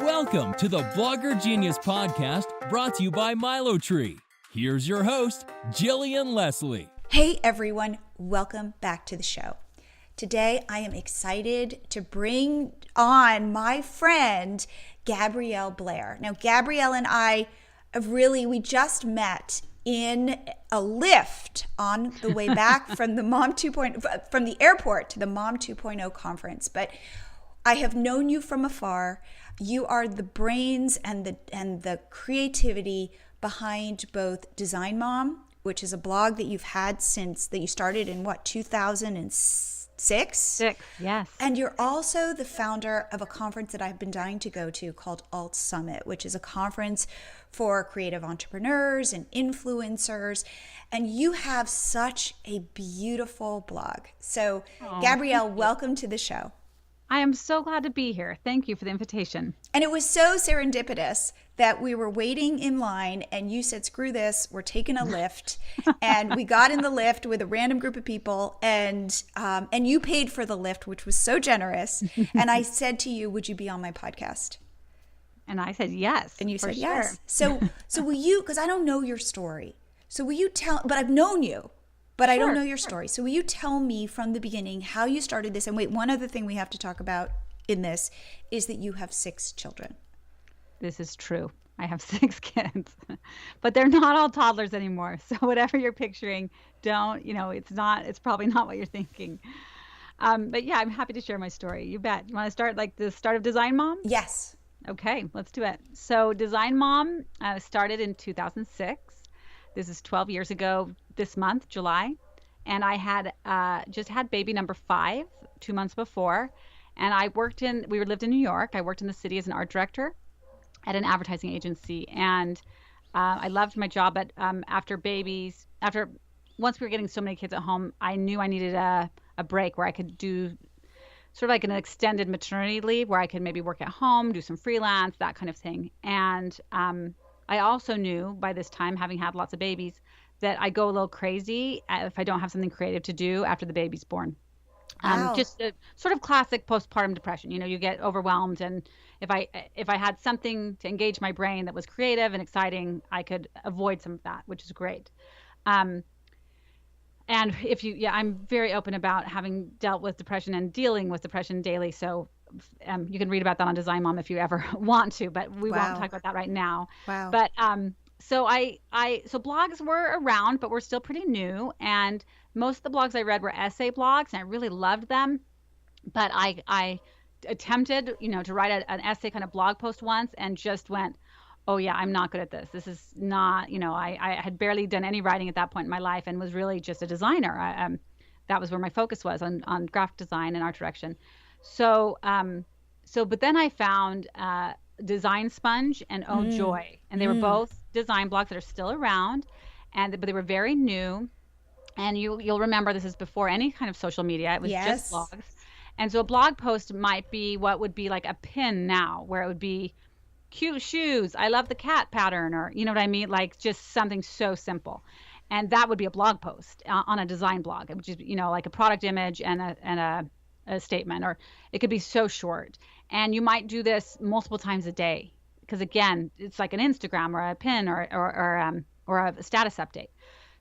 Welcome to the Blogger Genius Podcast, brought to you by MiloTree. Here's your host, Jillian Leslie. Hey everyone, welcome back to the show. Today I am excited to bring on my friend, Gabrielle Blair. Now, Gabrielle and I we just met in a Lyft on the way back from the airport to the Mom 2.0 conference. But I have known you from afar. You are the brains and the creativity behind both Design Mom, which is a blog that you've had since that you started in 2006? Yes. And you're also the founder of a conference that I've been dying to go to called Alt Summit, which is a conference for creative entrepreneurs and influencers. And you have such a beautiful blog. So, Gabrielle, welcome to the show. I am so glad to be here. Thank you for the invitation. And it was so serendipitous that we were waiting in line and you said, screw this, we're taking a Lyft. And we got in the Lyft with a random group of people and you paid for the Lyft, which was so generous. And I said to you, would you be on my podcast? And I said yes. And you said yes. So will you, because I don't know your story. So will you tell, but I've known you. But I don't know your story. So will you tell me from the beginning how you started this? And wait, one other thing we have to talk about in this is that you have 6 children. This is true. I have 6 kids, but they're not all toddlers anymore. So whatever you're picturing, it's probably not what you're thinking. But yeah, I'm happy to share my story. You bet. You want to start like the start of Design Mom? Yes. Okay, let's do it. So Design Mom started in 2006. This is 12 years ago this month, July. And I had just had baby number 5 2 months before. And we lived in New York. I worked in the city as an art director at an advertising agency. And I loved my job. But once we were getting so many kids at home, I knew I needed a break where I could do sort of like an extended maternity leave where I could maybe work at home, do some freelance, that kind of thing. And I also knew by this time, having had lots of babies, that I go a little crazy if I don't have something creative to do after the baby's born. Wow. Just a sort of classic postpartum depression. You get overwhelmed, and if I had something to engage my brain that was creative and exciting, I could avoid some of that, which is great. And I'm very open about having dealt with depression and dealing with depression daily. So you can read about that on Design Mom if you ever want to, but we won't talk about that right now. Wow. But so blogs were around, but we're still pretty new. And most of the blogs I read were essay blogs, and I really loved them. But I attempted, to write an essay kind of blog post once, and just went, oh yeah, I'm not good at this. This is not, I had barely done any writing at that point in my life, and was really just a designer. That was where my focus was on graphic design and art direction. But then I found Design Sponge and Oh Joy, and they were both design blogs that are still around, but they were very new. And you'll remember this is before any kind of social media. It was just blogs. And so a blog post might be what would be like a pin now, where it would be cute shoes, I love the cat pattern, or you know what I mean, like just something so simple. And that would be a blog post on a design blog, which is like a product image and a statement, or it could be so short. And you might do this multiple times a day, because again, it's like an Instagram or a pin or a status update.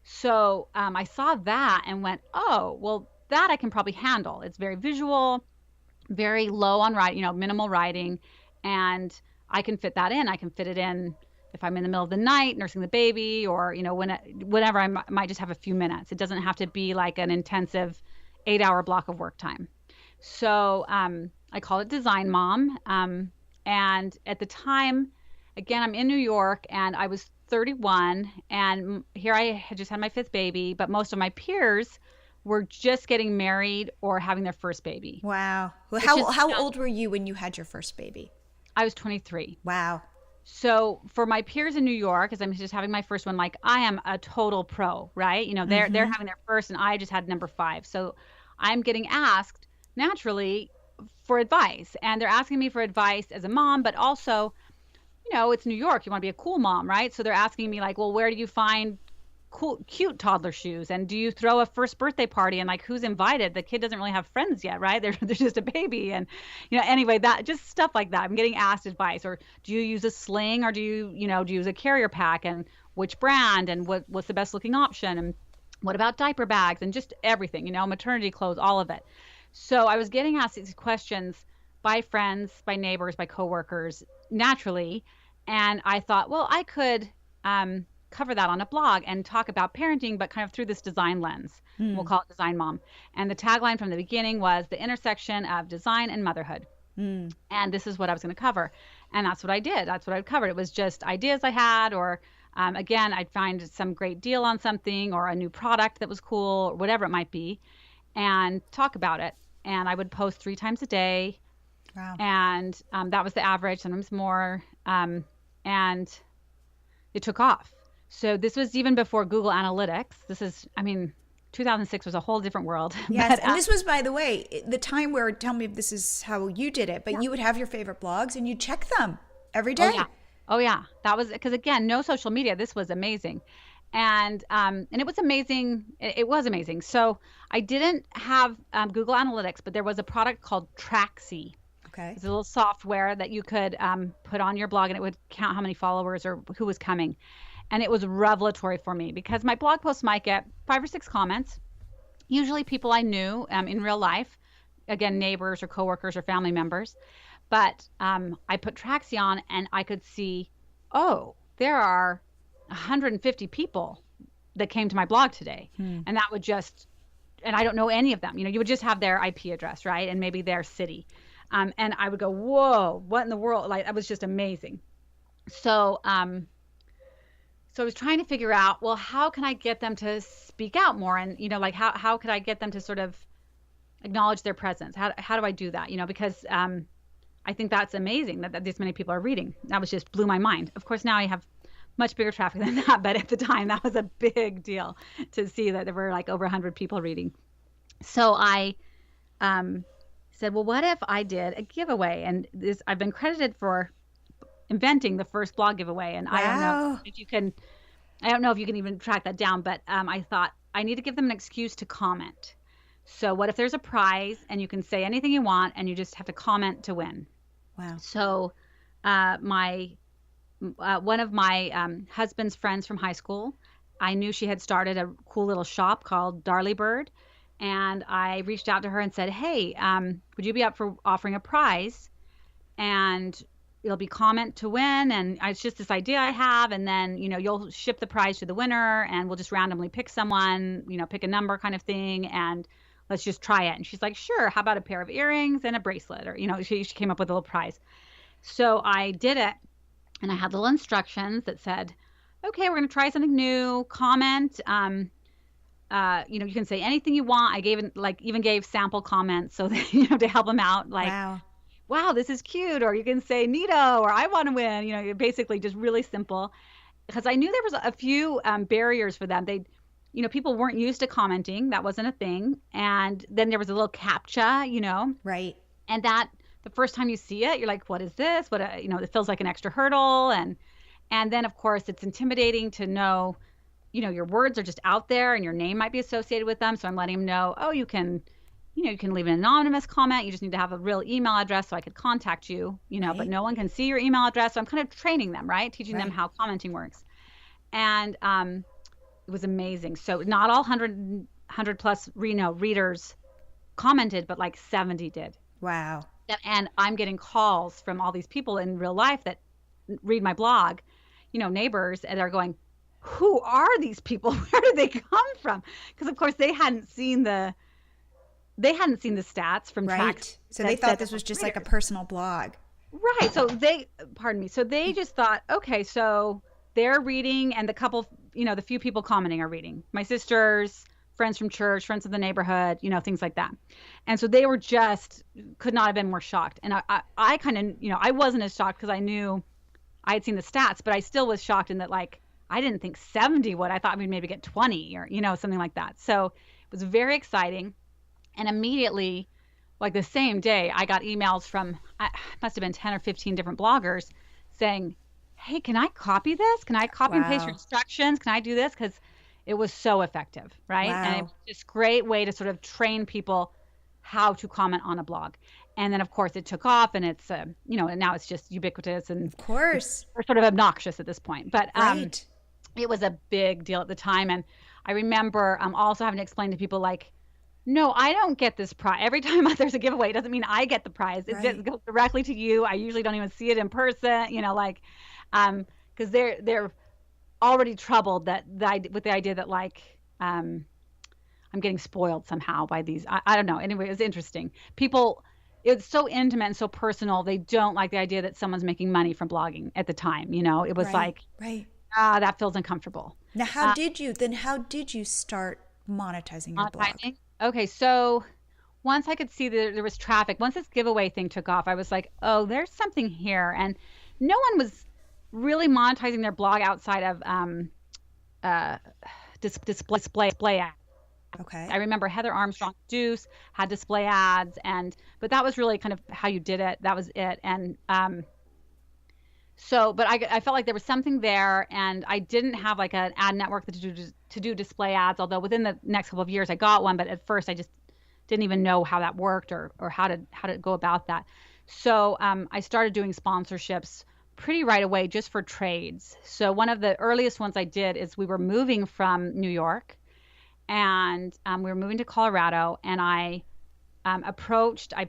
So I saw that and went, oh, well, that I can probably handle. It's very visual, very low on writing, minimal writing, and I can fit that in. I can fit it in if I'm in the middle of the night nursing the baby, or whenever I might just have a few minutes. It doesn't have to be like an intensive 8-hour block of work time. So I call it Design Mom. And at the time, again, I'm in New York, and I was 31, and here I had just had my 5th baby, but most of my peers were just getting married or having their first baby. Wow. How old were you when you had your first baby? I was 23. Wow. So for my peers in New York, as I'm just having my first one, like I am a total pro, right? They're having their first, and I just had number 5. So I'm getting asked naturally for advice, and they're asking me for advice as a mom, but also, it's New York. You want to be a cool mom, right? So they're asking me like, well, where do you find cool, cute toddler shoes? And do you throw a first birthday party and like who's invited? The kid doesn't really have friends yet, right? They're just a baby. And, anyway, that just stuff like that. I'm getting asked advice. Or do you use a sling or do you use a carrier pack, and which brand, and what's the best looking option? And what about diaper bags and just everything, maternity clothes, all of it. So I was getting asked these questions by friends, by neighbors, by coworkers, naturally. And I thought, well, I could cover that on a blog and talk about parenting, but kind of through this design lens. We'll call it Design Mom. And the tagline from the beginning was the intersection of design and motherhood. And this is what I was going to cover. And that's what I did. That's what I covered. It was just ideas I had, or again, I'd find some great deal on something or a new product that was cool, or whatever it might be, and talk about it. And I would post 3 times a day. Wow. And that was the average, sometimes more. And it took off. So this was even before Google Analytics. 2006 was a whole different world. Yes, and this was, by the way, the time where, tell me if this is how you did it, but you would have your favorite blogs and you'd check them every day. Oh yeah. That was, because again, no social media. This was amazing. And it was amazing. It was amazing. So I didn't have Google Analytics, but there was a product called Traxy. Okay. It's a little software that you could put on your blog, and it would count how many followers or who was coming. And it was revelatory for me because my blog posts might get 5 or 6 comments, usually people I knew in real life, again, neighbors or coworkers or family members. But I put Traxy on and I could see, there are 150 people that came to my blog today. And that would just, and I don't know any of them. You would just have their IP address, right? And maybe their city. And I would go, whoa, what in the world? Like, that was just amazing. So I was trying to figure out, well, how can I get them to speak out more? And, how could I get them to sort of acknowledge their presence? How do I do that? Because I think that's amazing that this many people are reading. That was just blew my mind. Of course, now I have much bigger traffic than that. But at the time, that was a big deal to see that there were like over 100 people reading. So I said, well, what if I did a giveaway? And I've been credited for inventing the first blog giveaway. And I don't know if you can even track that down, but I thought I need to give them an excuse to comment. So what if there's a prize and you can say anything you want and you just have to comment to win? Wow. So one of my husband's friends from high school, I knew she had started a cool little shop called Darlybird. And I reached out to her and said, hey, would you be up for offering a prize? And it'll be comment to win. And it's just this idea I have. And then, you'll ship the prize to the winner and we'll just randomly pick someone, pick a number kind of thing. And let's just try it. And she's like, sure. How about a pair of earrings and a bracelet? Or, she came up with a little prize. So I did it. And I had little instructions that said, okay, we're going to try something new. Comment. You can say anything you want. I even gave sample comments so that, to help them out. Like, wow, this is cute. Or you can say Neato, or I want to win. Basically just really simple. Because I knew there was a few barriers for them. People weren't used to commenting. That wasn't a thing. And then there was a little CAPTCHA, Right. And that the first time you see it, you're like, what is this? It feels like an extra hurdle. And then, of course, it's intimidating to know, your words are just out there and your name might be associated with them. So I'm letting them know, you can leave an anonymous comment. You just need to have a real email address so I could contact you, Right. But no one can see your email address. So I'm kind of training them, right? Teaching them how commenting works. And it was amazing. So not all 100 plus readers commented, but like 70 did. Wow. And I'm getting calls from all these people in real life that read my blog, neighbors, and they're going, who are these people? Where did they come from? Because of course they hadn't seen the stats from tracks. So they thought this was just like a personal blog. Right. So they just thought, okay, so they're reading and the couple, the few people commenting are reading. My sisters, friends from church, friends of the neighborhood, things like that. And so they were could not have been more shocked. And I kind of, I wasn't as shocked because I knew I had seen the stats, but I still was shocked in that, like, I didn't think 70 would. I thought we'd maybe get 20 or, something like that. So it was very exciting. And immediately, like the same day, I got emails from, must have been 10 or 15 different bloggers saying, hey, can I copy this? Can I copy and paste your instructions? Can I do this? Because it was so effective, right? Wow. And it was this great way to sort of train people how to comment on a blog. And then, of course, it took off, and it's, and now it's just ubiquitous and of course, we're sort of obnoxious at this point. But right. It was a big deal at the time. And I remember also having to explain to people like, no, I don't get this prize. Every time there's a giveaway, it doesn't mean I get the prize. Right. It goes directly to you. I usually don't even see it in person, because they're already troubled with the idea that I'm getting spoiled somehow by these. I don't know. Anyway, it was interesting. It's so intimate and so personal. They don't like the idea that someone's making money from blogging at the time. It was right. That feels uncomfortable. Now, how did you start monetizing your blog? Okay, so once I could see that there was traffic, once this giveaway thing took off, I was like, oh, there's something here. And no one was really monetizing their blog outside of display ads. Okay. I remember Heather Armstrong, Dooce had display ads, but that was really kind of how you did it. That was it. And but I felt like there was something there, and I didn't have like an ad network to do display ads, although within the next couple of years I got one, but at first I just didn't even know how that worked or how to go about that. So I started doing sponsorships pretty right away just for trades. So one of the earliest ones I did is we were moving from New York, and we were moving to Colorado, and I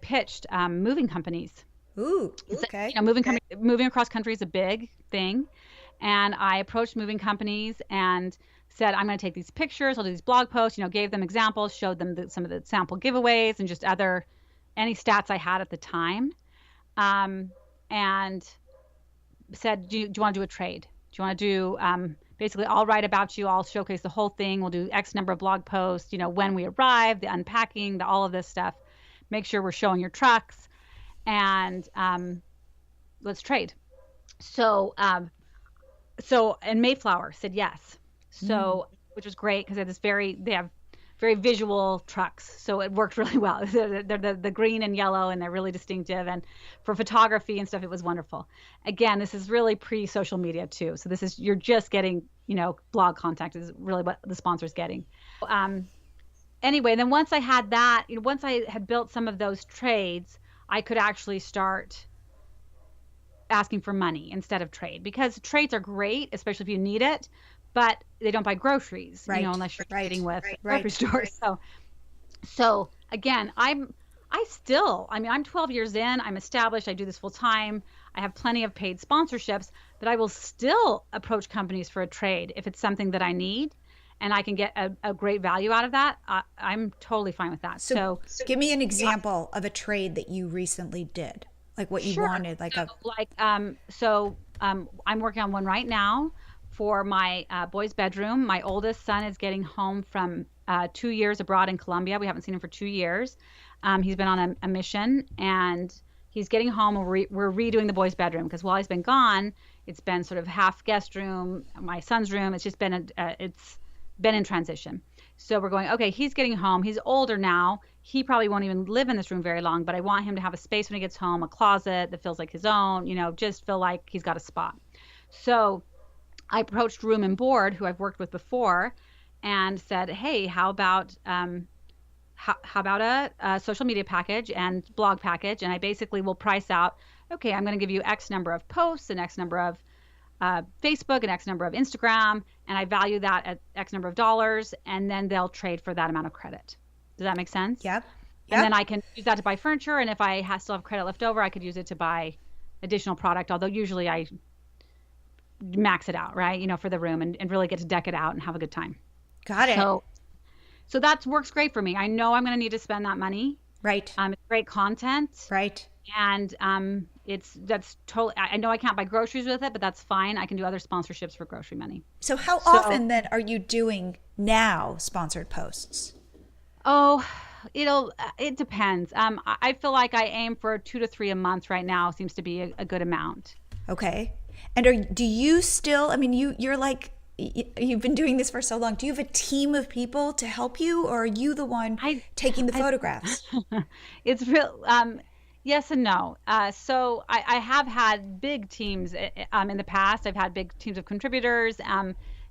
pitched moving companies. Ooh, okay. Moving across country is a big thing. And I approached moving companies and said, I'm going to take these pictures, I'll do these blog posts, gave them examples, showed them some of the sample giveaways and just any stats I had at the time. And said, do you want to do a trade? Do you want to do, basically I'll write about you, I'll showcase the whole thing. We'll do X number of blog posts, when we arrive, the unpacking, all of this stuff, make sure we're showing your trucks. And let's trade. So and Mayflower said yes. So which was great because they have very visual trucks, so it worked really well. They're the green and yellow, and they're really distinctive. And for photography and stuff, it was wonderful. Again, this is really pre-social media too. So you're just getting blog contact is really what the sponsor's getting. Anyway, then once I had that, once I had built some of those trades, I could actually start asking for money instead of trade, because trades are great, especially if you need it, but they don't buy groceries, unless you're trading with grocery stores. So again, I'm 12 years in, I'm established, I do this full time, I have plenty of paid sponsorships, but I will still approach companies for a trade if it's something that I need and I can get a great value out of that. I'm totally fine with that. So give me an example of a trade that you recently did, like what you wanted, I'm working on one right now for my boys' bedroom. My oldest son is getting home from 2 years abroad in Colombia. We haven't seen him for 2 years. He's been on a mission, and he's getting home, and we're redoing the boys' bedroom, because while he's been gone, it's been sort of half guest room, my son's room. It's just been it's been in transition. So we're going, okay, he's getting home. He's older now. He probably won't even live in this room very long, but I want him to have a space when he gets home, a closet that feels like his own, just feel like he's got a spot. So I approached Room and Board, who I've worked with before, and said, hey, how about a social media package and blog package? And I basically will price out, okay, I'm going to give you X number of posts and X number of Facebook and X number of Instagram, and I value that at X number of dollars, and then they'll trade for that amount of credit. Does that make sense? Yep. And then I can use that to buy furniture, and if I still have credit left over, I could use it to buy additional product, although usually I max it out, right? For the room and really get to deck it out and have a good time. Got it. So that works great for me. I know I'm going to need to spend that money. Right. It's great content. Right. And that's totally, I know I can't buy groceries with it, but that's fine. I can do other sponsorships for grocery money. So how often then are you doing now sponsored posts? Oh, it depends. I feel like I aim for 2 to 3 a month right now. Seems to be a good amount. Okay. And do you still, you're like, you've been doing this for so long. Do you have a team of people to help you, or are you the one taking the photographs? It's real. Yes and no. So I have had big teams in the past. I've had big teams of contributors.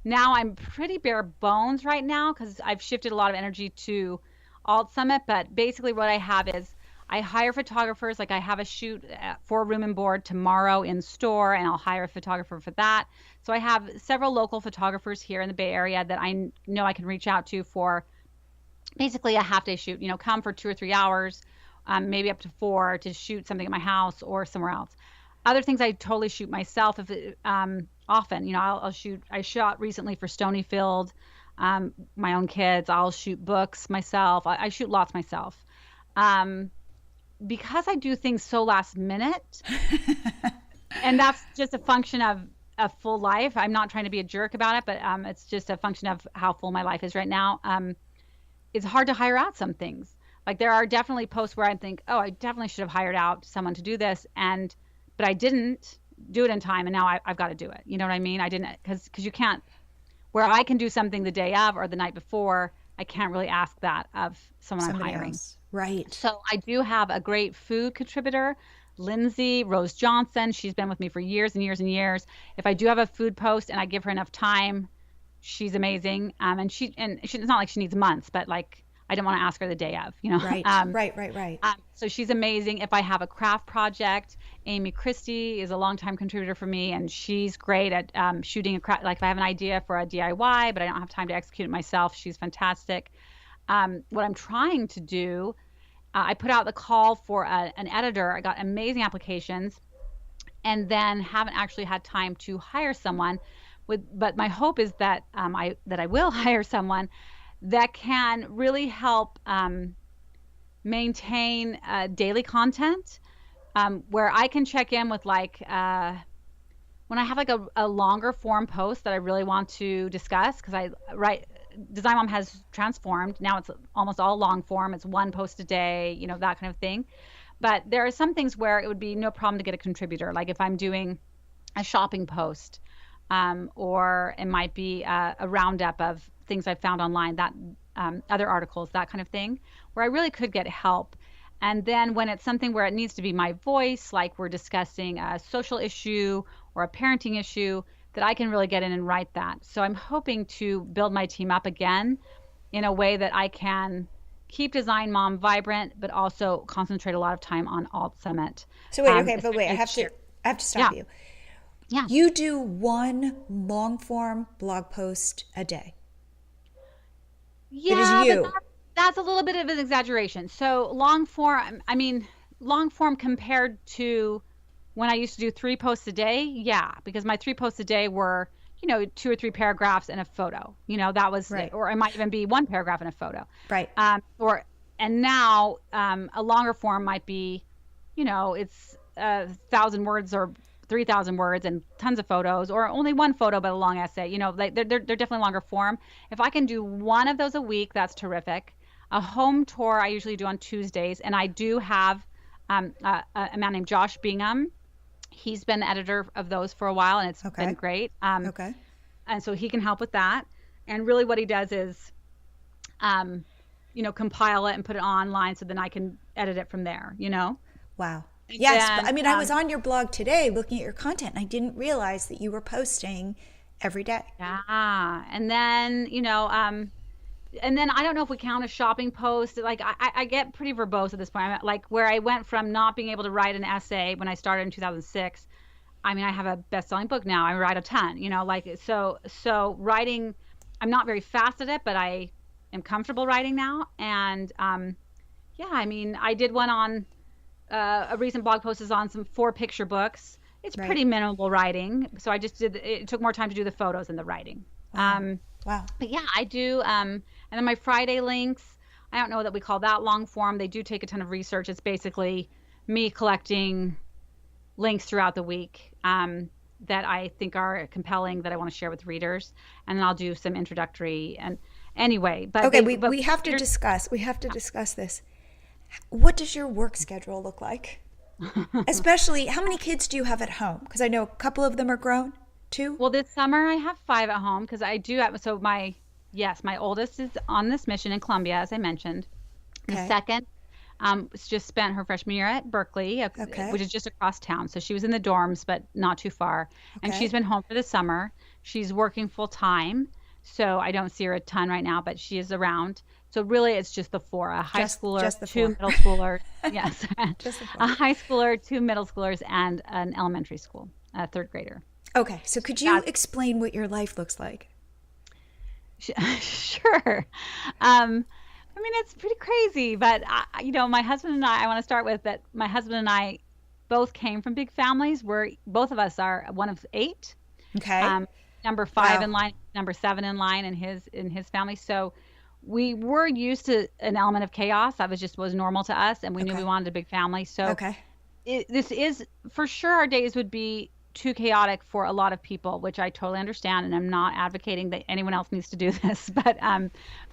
Now I'm pretty bare bones right now because I've shifted a lot of energy to Alt Summit. But basically what I have is I hire photographers. Like I have a shoot for Room and Board tomorrow in store, and I'll hire a photographer for that. So I have several local photographers here in the Bay Area that I know I can reach out to for basically a half-day shoot. Come for 2 or 3 hours, maybe up to 4 to shoot something at my house or somewhere else. Other things I totally shoot myself. Often, I'll shoot. I shot recently for Stonyfield, my own kids. I'll shoot books myself. I shoot lots myself. Because I do things so last minute, and that's just a function of a full life. I'm not trying to be a jerk about it, but it's just a function of how full my life is right now. It's hard to hire out some things. Like there are definitely posts where I think, oh, I definitely should have hired out someone to do this, but I didn't do it in time, and now I've got to do it. You know what I mean? I didn't, because you can't. Where I can do something the day of or the night before, I can't really ask that of someone I'm hiring. Else. Right. So I do have a great food contributor, Lindsay Rose Johnson. She's been with me for years and years and years. If I do have a food post and I give her enough time, she's amazing. And it's not like she needs months, but like I didn't want to ask her the day of, Right. Right. So she's amazing. If I have a craft project, Amy Christie is a longtime contributor for me, and she's great at shooting a craft. Like if I have an idea for a DIY, but I don't have time to execute it myself, she's fantastic. What I'm trying to do, I put out the call for an editor. I got amazing applications, and then haven't actually had time to hire someone. But my hope is that I will hire someone that can really help maintain daily content, where I can check in with when I have like a longer form post that I really want to discuss, because Design Mom has transformed. Now it's almost all long form. It's one post a day, that kind of thing. But there are some things where it would be no problem to get a contributor. Like if I'm doing a shopping post, or it might be a roundup of things I've found online, that other articles, that kind of thing, where I really could get help. And then when it's something where it needs to be my voice, like we're discussing a social issue or a parenting issue, that I can really get in and write that. So I'm hoping to build my team up again in a way that I can keep Design Mom vibrant, but also concentrate a lot of time on Alt Summit. So wait, I have to stop you. Yeah. You do one long form blog post a day. Yeah, it is you. But that's a little bit of an exaggeration. So long form compared to when I used to do 3 posts a day, yeah, because my 3 posts a day were, 2 or 3 paragraphs and a photo. That was, right. Or it might even be 1 paragraph and a photo. Right. And now a longer form might be, it's 1,000 words or 3,000 words and tons of photos, or only 1 photo but a long essay. They're definitely longer form. If I can do 1 of those a week, that's terrific. A home tour I usually do on Tuesdays, and I do have a man named Josh Bingham. He's been the editor of those for a while, and it's been great. Okay. And so he can help with that. And really what he does is, compile it and put it online so then I can edit it from there, Wow. Yes. Then, I was on your blog today looking at your content, and I didn't realize that you were posting every day. Yeah. And then, and then I don't know if we count a shopping post. Like I get pretty verbose at this point. I'm like where I went from not being able to write an essay when I started in 2006. I have a best-selling book now. I write a ton, so writing, I'm not very fast at it, but I am comfortable writing now. And I did one on a recent blog post is on some 4 picture books. It's pretty minimal writing. So I just it took more time to do the photos than the writing. Wow. But yeah, I do. And then my Friday links, I don't know that we call that long form. They do take a ton of research. It's basically me collecting links throughout the week that I think are compelling, that I want to share with readers. And then I'll do some introductory. And anyway, but we have to discuss. We have to discuss this. What does your work schedule look like? Especially, how many kids do you have at home? Because I know a couple of them are grown. 2? Well, this summer I have 5 at home because I do have, so my oldest is on this mission in Columbia, as I mentioned. Okay. The second just spent her freshman year at Berkeley, which is just across town. So she was in the dorms, but not too far. And she's been home for the summer. She's working full time, so I don't see her a ton right now, but she is around. So really, it's just the four: a high schooler, just the two four. middle schoolers, yes, Just the a four. high schooler, two middle schoolers, and an elementary school, a third grader. Okay, so could you explain what your life looks like? Sure. I mean, it's pretty crazy, but my husband and I want to start with that. My husband and I both came from big families. Both of us are one of 8. Okay. Number 5 Wow. in line, number 7 in line in his family. So we were used to an element of chaos. That was normal to us, and we knew we wanted a big family. So Okay. this is for sure. Our days would be too chaotic for a lot of people, which I totally understand, and I'm not advocating that anyone else needs to do this, but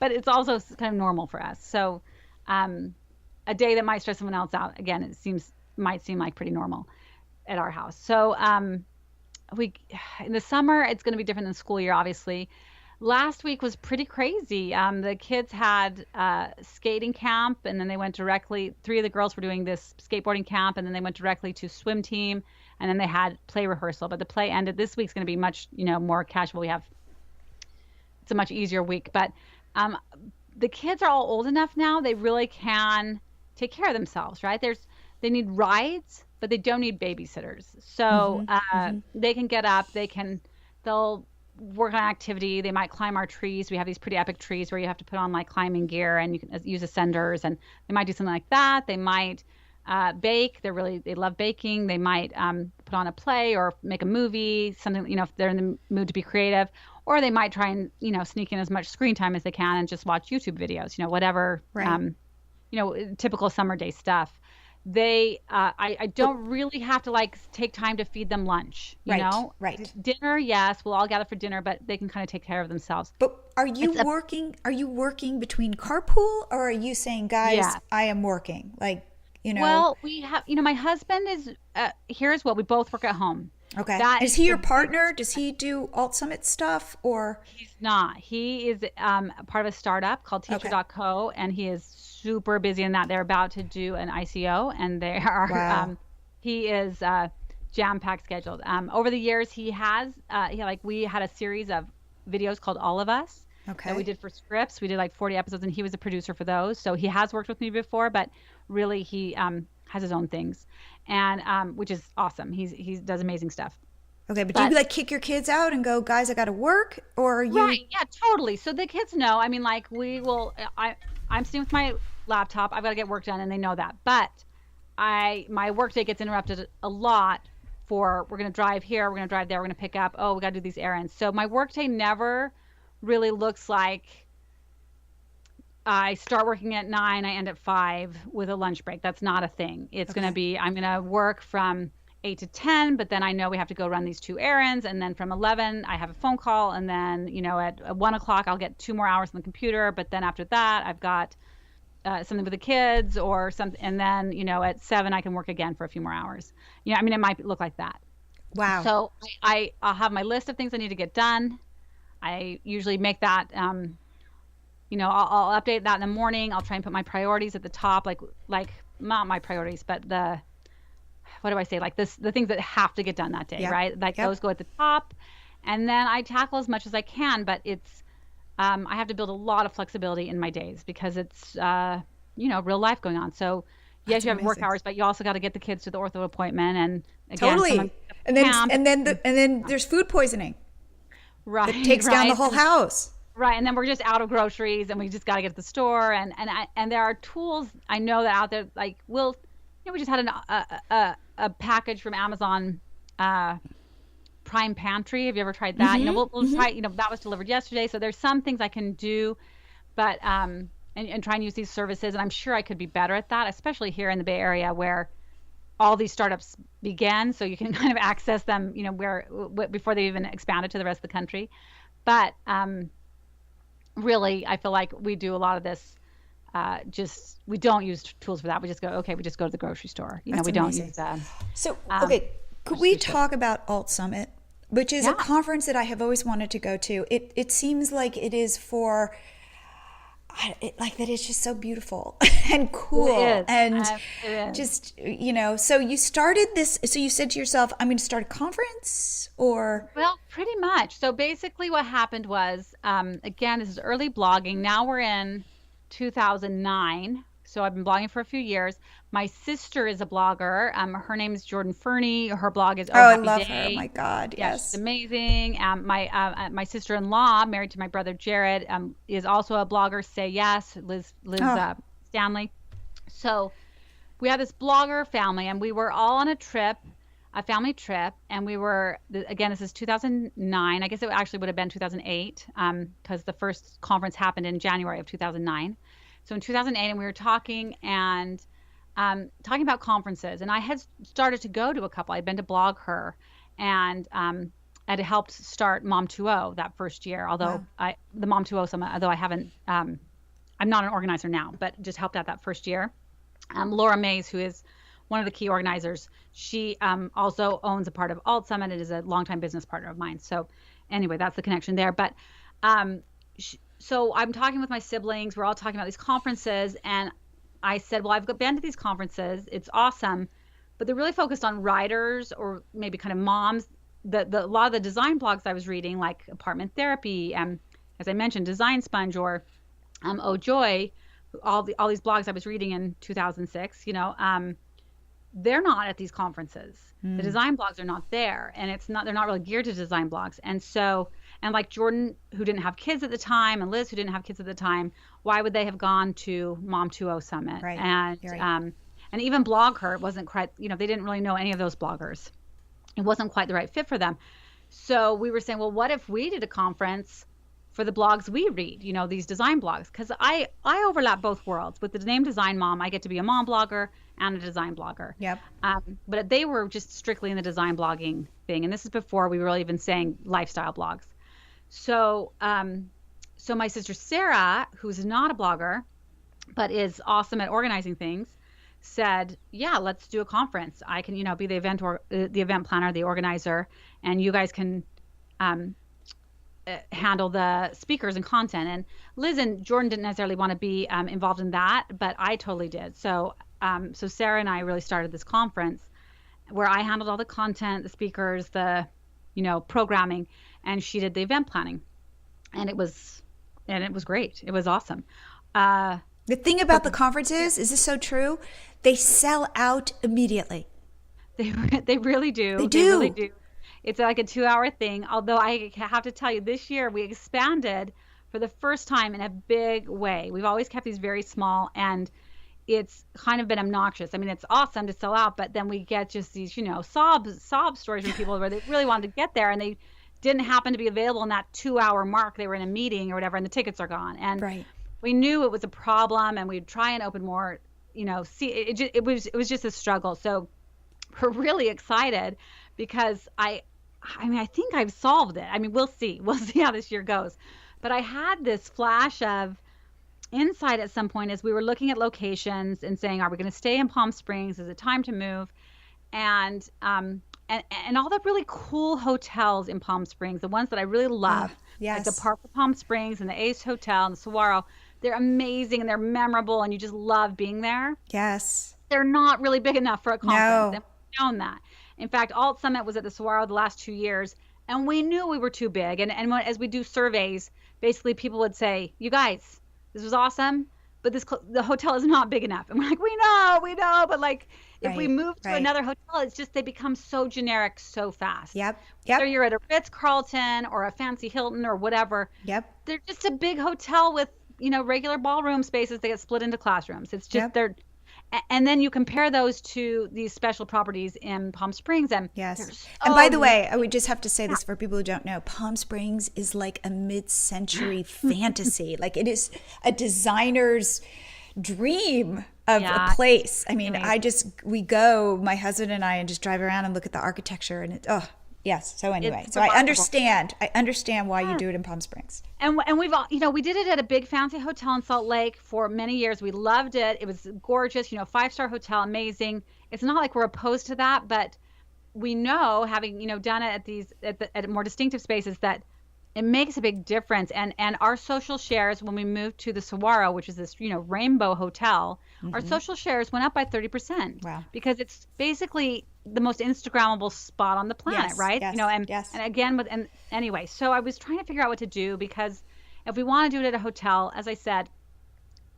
it's also kind of normal for us. So a day that might stress someone else out, again, might seem like pretty normal at our house. So in the summer, it's going to be different than school year, obviously. Last week was pretty crazy. The kids had skating camp, and then they went directly. 3 of the girls were doing this skateboarding camp, and then they went directly to swim team, and then they had play rehearsal. But the play ended. This week's going to be much, more casual. It's a much easier week. But the kids are all old enough now; they really can take care of themselves, right? They need rides, but they don't need babysitters. So they can get up. They'll work on activity. They might climb our trees. We have these pretty epic trees where you have to put on like climbing gear, and you can use ascenders, and they might do something like that. They might bake. They love baking. They might put on a play or make a movie, something, if they're in the mood to be creative, or they might try and, sneak in as much screen time as they can and just watch YouTube videos, whatever, Right. Typical summer day stuff. I don't really have to take time to feed them lunch, Right. Dinner, yes, we'll all gather for dinner, but they can kind of take care of themselves. But are you working between carpool, or are you saying, guys, Yeah. I am working? Well, we have, my husband is, here's what, we both work at home. Okay. That Is he your partner? Does he do Alt Summit stuff, or? He's not. He is part of a startup called Teacher.co, and he is super busy in that. They're about to do an ICO, and they are. Wow. He is jam-packed scheduled. Over the years, we had a series of videos called All of Us that we did for Scripps. We did 40 episodes, and he was a producer for those. So he has worked with me before, but really he has his own things, and which is awesome. He does amazing stuff. Okay, but do you kick your kids out and go, guys, I got to work, or are you? Right, yeah, totally. So the kids know. I mean, I'm sitting with my laptop. I've got to get work done, and they know that. But my work day gets interrupted a lot. We're going to drive here, we're going to drive there, we're going to pick up. Oh, we got to do these errands. So my work day never really looks like I start working at 9, I end at 5 with a lunch break. That's not a thing. It's going to be, I'm going to work from 8 to 10, but then I know we have to go run these 2 errands. And then from 11, I have a phone call. And then, at 1 o'clock, I'll get 2 more hours on the computer. But then after that, I've got something with the kids or something. And then, at 7, I can work again for a few more hours. It might look like that. Wow. So I'll have my list of things I need to get done. I usually make that, I'll update that in the morning. I'll try and put my priorities at the top, like not my priorities, but what do I say? The things that have to get done that day, Yep. right? Those go at the top, and then I tackle as much as I can. But it's, I have to build a lot of flexibility in my days because it's, real life going on. So yes, That's you have work amazing. hours, but you also got to get the kids to the ortho appointment, and again, Totally. And then there's food poisoning. right, It takes down the right. whole house. Right, and then we're just out of groceries, and we just got to get to the store, and there are tools I know that out there, we just had a package from Amazon, Prime Pantry. Have you ever tried that? We'll try. That was delivered yesterday, so there's some things I can do, but and try and use these services, and I'm sure I could be better at that, especially here in the Bay Area where all these startups began, so you can kind of access them, before they even expanded to the rest of the country, but really, I feel like we do a lot of this. We don't use tools for that. We just go to the grocery store. That's we don't amazing. use that. So, could we talk about Alt Summit, which is a conference that I have always wanted to go to? It seems like it is for like that is just so beautiful and cool. It is. And It is. just, so you started this, so you said to yourself, I'm going to start a conference, or? Well, pretty much. So basically what happened was, again, this is early blogging. Now we're in 2009. So I've been blogging for a few years. My sister is a blogger. Her name is Jordan Fernie. Her blog is I Happy love Day. her. Oh my God. Yeah, Yes. she's amazing. My sister-in-law, married to my brother Jared, is also a blogger. Say Yes, Liz Stanley. So we have this blogger family, and we were all on a family trip, and we were, again, this is 2009. I guess it actually would have been 2008, because the first conference happened in January of 2009. So in 2008, and we were talking about conferences, and I had started to go to a couple. I'd been to Blog Her, and I had helped start Mom 2.0 that first year. Although the Mom 2.0 summit, although I haven't, I'm not an organizer now, but just helped out that first year. Laura Mays, who is one of the key organizers, she also owns a part of Alt Summit. It is a longtime business partner of mine. So anyway, that's the connection there. But so I'm talking with my siblings. We're all talking about these conferences, and I said, well, I've been to these conferences. It's awesome, but they're really focused on writers or maybe kind of moms. A lot of the design blogs I was reading, like Apartment Therapy, as I mentioned, Design Sponge, or Oh Joy, all these blogs I was reading in 2006. They're not at these conferences. The design blogs are not there, and they're not really geared to design blogs. And so, and like Jordan, who didn't have kids at the time, and Liz, who didn't have kids at the time, why would they have gone to Mom 2.0 Summit? Right. And Right. And even Blog Her, it wasn't quite, they didn't really know any of those bloggers. It wasn't quite the right fit for them. So we were saying, well, what if we did a conference for the blogs we read, these design blogs? Because I overlap both worlds. With the name Design Mom, I get to be a mom blogger and a design blogger. Yep. But they were just strictly in the design blogging thing. And this is before we were even saying lifestyle blogs. So so my sister Sarah, who's not a blogger, but is awesome at organizing things, said, yeah, let's do a conference. I can, be the event planner, the organizer, and you guys can handle the speakers and content. And Liz and Jordan didn't necessarily want to be involved in that, but I totally did. So so Sarah and I really started this conference where I handled all the content, the speakers, the programming, and she did the event planning. And it was great. It was awesome. The thing about the conferences, is this so true? They sell out immediately. They really do. They do. They really do. It's like a 2-hour thing. Although I have to tell you, this year we expanded for the first time in a big way. We've always kept these very small, and it's kind of been obnoxious. I mean, it's awesome to sell out, but then we get just these, sob stories from people where they really wanted to get there and they didn't happen to be available in that 2-hour mark. They were in a meeting or whatever, and the tickets are gone. And Right. we knew it was a problem, and we'd try and open more. It was just a struggle. So we're really excited because I think I've solved it. I mean, we'll see how this year goes. But I had this flash of insight at some point as we were looking at locations and saying, are we going to stay in Palm Springs? Is it time to move? And all the really cool hotels in Palm Springs, the ones that I really love, yes. like the Park of Palm Springs and the Ace Hotel and the Saguaro, they're amazing and they're memorable and you just love being there. Yes. They're not really big enough for a conference. No. And we've known that. In fact, Alt Summit was at the Saguaro the last 2 years, and we knew we were too big. And as we do surveys, basically people would say, you guys, this was awesome, but the hotel is not big enough. And we're like, we know, but like if we move to another hotel, it's just they become so generic so fast. Yep. Whether you're at a Ritz-Carlton or a fancy Hilton or whatever, they're just a big hotel with, regular ballroom spaces that get split into classrooms. It's just and then you compare those to these special properties in Palm Springs, and yes. And by the way, I would just have to say this for people who don't know: Palm Springs is like a mid-century fantasy. Like it is a designer's dream of a place. I mean, we go, my husband and I, and just drive around and look at the architecture, and yes. So anyway, so I understand why you do it in Palm Springs. And we've all, we did it at a big fancy hotel in Salt Lake for many years. We loved it. It was gorgeous, 5-star hotel, amazing. It's not like we're opposed to that, but we know, having, done it at more distinctive spaces, that it makes a big difference. And our social shares, when we moved to the Saguaro, which is this, rainbow hotel, our social shares went up by 30%. Wow. Because it's basically the most Instagrammable spot on the planet, Yes, right? yes, And yes. and again anyway, so I was trying to figure out what to do, because if we want to do it at a hotel, as I said,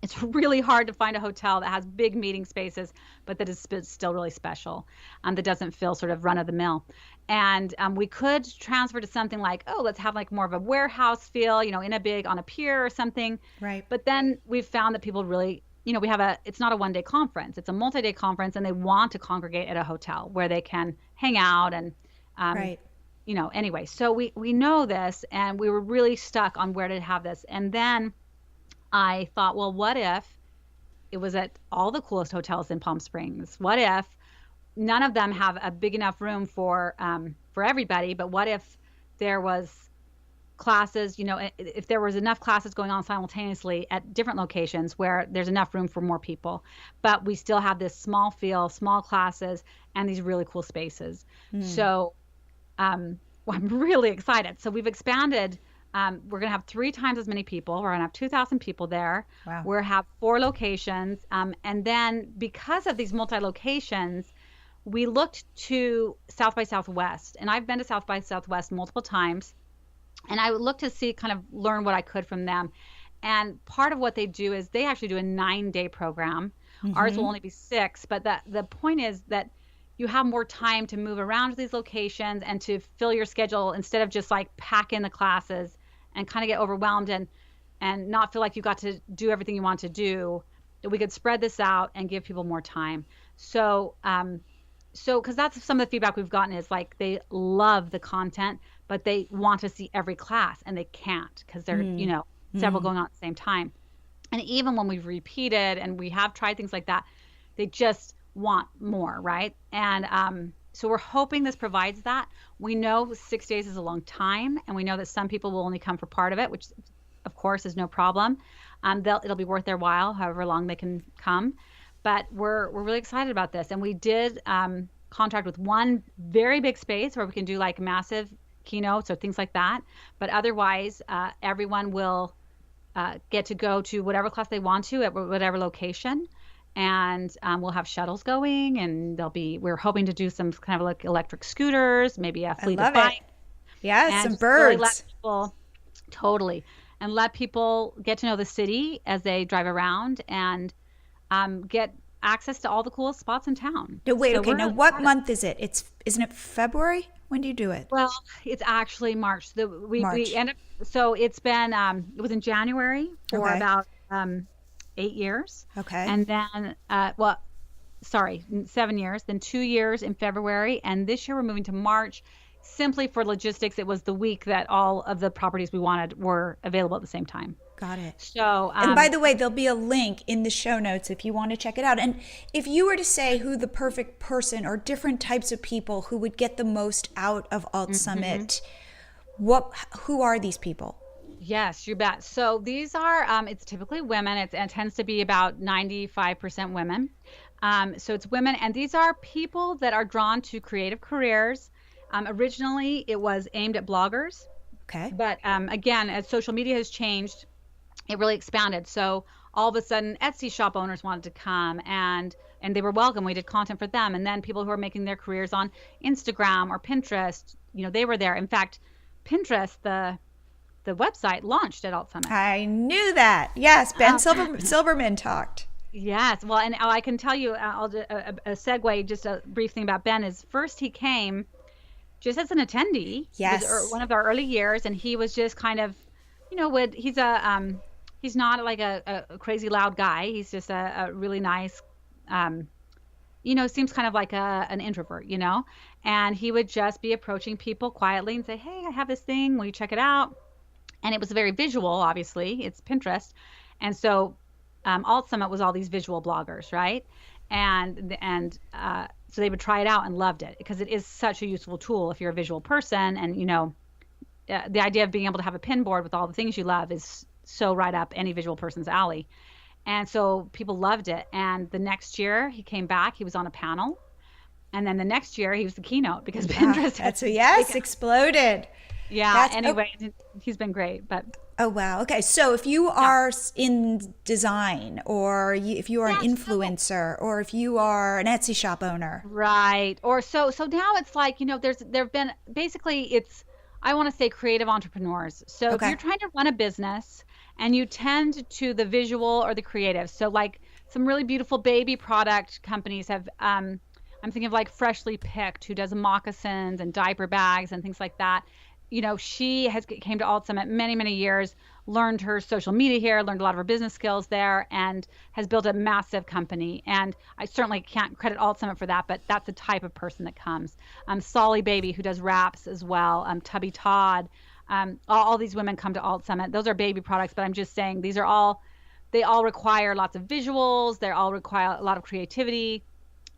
it's really hard to find a hotel that has big meeting spaces, but that is still really special, that doesn't feel sort of run of the mill. And we could transfer to something like, let's have like more of a warehouse feel, in on a pier or something. Right. But then we've found that people really, it's not a one-day conference, it's a multi-day conference, and they want to congregate at a hotel where they can hang out and, Right. Anyway, so we know this, and we were really stuck on where to have this. And then I thought, well, what if it was at all the coolest hotels in Palm Springs? What if none of them have a big enough room for everybody? But what if there was classes, if there was enough classes going on simultaneously at different locations where there's enough room for more people, but we still have this small feel, small classes, and these really cool spaces. So I'm really excited. So we've expanded. We're going to have 3 times as many people. We're going to have 2,000 people there. Wow. We'll have 4 locations. And then because of these multi-locations, we looked to South by Southwest. And I've been to South by Southwest multiple times. And I would look to see, kind of learn what I could from them. And part of what they do is they actually do a 9-day program. Ours will only be 6. But the point is that you have more time to move around to these locations and to fill your schedule, instead of just like pack in the classes and kind of get overwhelmed and not feel like you got to do everything you want to do. We could spread this out and give people more time. So because that's some of the feedback we've gotten, is like they love the content, but they want to see every class and they can't, because they're, several going on at the same time. And even when we've repeated and we have tried things like that, they just want more, right? And so we're hoping this provides that. We know 6 days is a long time, and we know that some people will only come for part of it, which of course is no problem. It'll be worth their while, however long they can come. But we're really excited about this. And we did contract with one very big space where we can do like massive keynotes or things like that. But otherwise, everyone will get to go to whatever class they want to at whatever location. And we'll have shuttles going, and we're hoping to do some kind of like electric scooters, maybe a fleet of bikes. Yeah, some really birds. let people, totally. And let people get to know the city as they drive around, and get access to all the coolest spots in town. No, wait, So okay. we're Now, really what excited. month is it? Isn't it February? When do you do it? Well, it's actually March. We March. end up, so it's been, it was in January for Okay. about 8 years. Okay. And then, 7 years, then 2 years in February. And this year we're moving to March, simply for logistics. It was the week that all of the properties we wanted were available at the same time. Got it. So, And by the way, there'll be a link in the show notes if you want to check it out. And if you were to say who the perfect person or different types of people who would get the most out of Alt Summit, who are these people? yes, you bet. So these are, it's typically women. It tends to be about 95% women. So it's women, and these are people that are drawn to creative careers. Originally, it was aimed at bloggers. Okay. But again, as social media has changed, it really expanded. So all of a sudden, Etsy shop owners wanted to come, and they were welcome. We did content for them. And then people who are making their careers on Instagram or Pinterest, they were there. In fact, Pinterest, the website, launched at Alt Summit. I knew that. Yes, Ben Silberman talked. Yes. Well, and I can tell you, I'll do a segue, just a brief thing about Ben is, first he came just as an attendee. Yes. It was one of our early years, and he was just kind of, he's not like a crazy loud guy. He's just a really nice, seems kind of like an introvert, and he would just be approaching people quietly and say, hey, I have this thing. Will you check it out? And it was very visual, obviously. It's Pinterest. And so Alt Summit was all these visual bloggers, right? And so they would try it out and loved it, because it is such a useful tool if you're a visual person. And, the idea of being able to have a pin board with all the things you love is so right up any visual person's alley. And so people loved it. And the next year he came back, he was on a panel. And then the next year he was the keynote, because Pinterest Exploded. Yeah. Anyway, he's been great, but. Oh, wow. Okay. So if you are in design, or if you are an influencer, or if you are an Etsy shop owner. Right. Or so now it's like, there've been basically I want to say creative entrepreneurs. So if you're trying to run a business and you tend to the visual or the creative. So like some really beautiful baby product companies have, I'm thinking of like Freshly Picked, who does moccasins and diaper bags and things like that. She came to Alt Summit many, many years, learned her social media here, learned a lot of her business skills there, and has built a massive company. And I certainly can't credit Alt Summit for that, but that's the type of person that comes. Solly Baby, who does wraps as well, Tubby Todd, all these women come to Alt Summit. Those are baby products, but I'm just saying they all require lots of visuals. They all require a lot of creativity.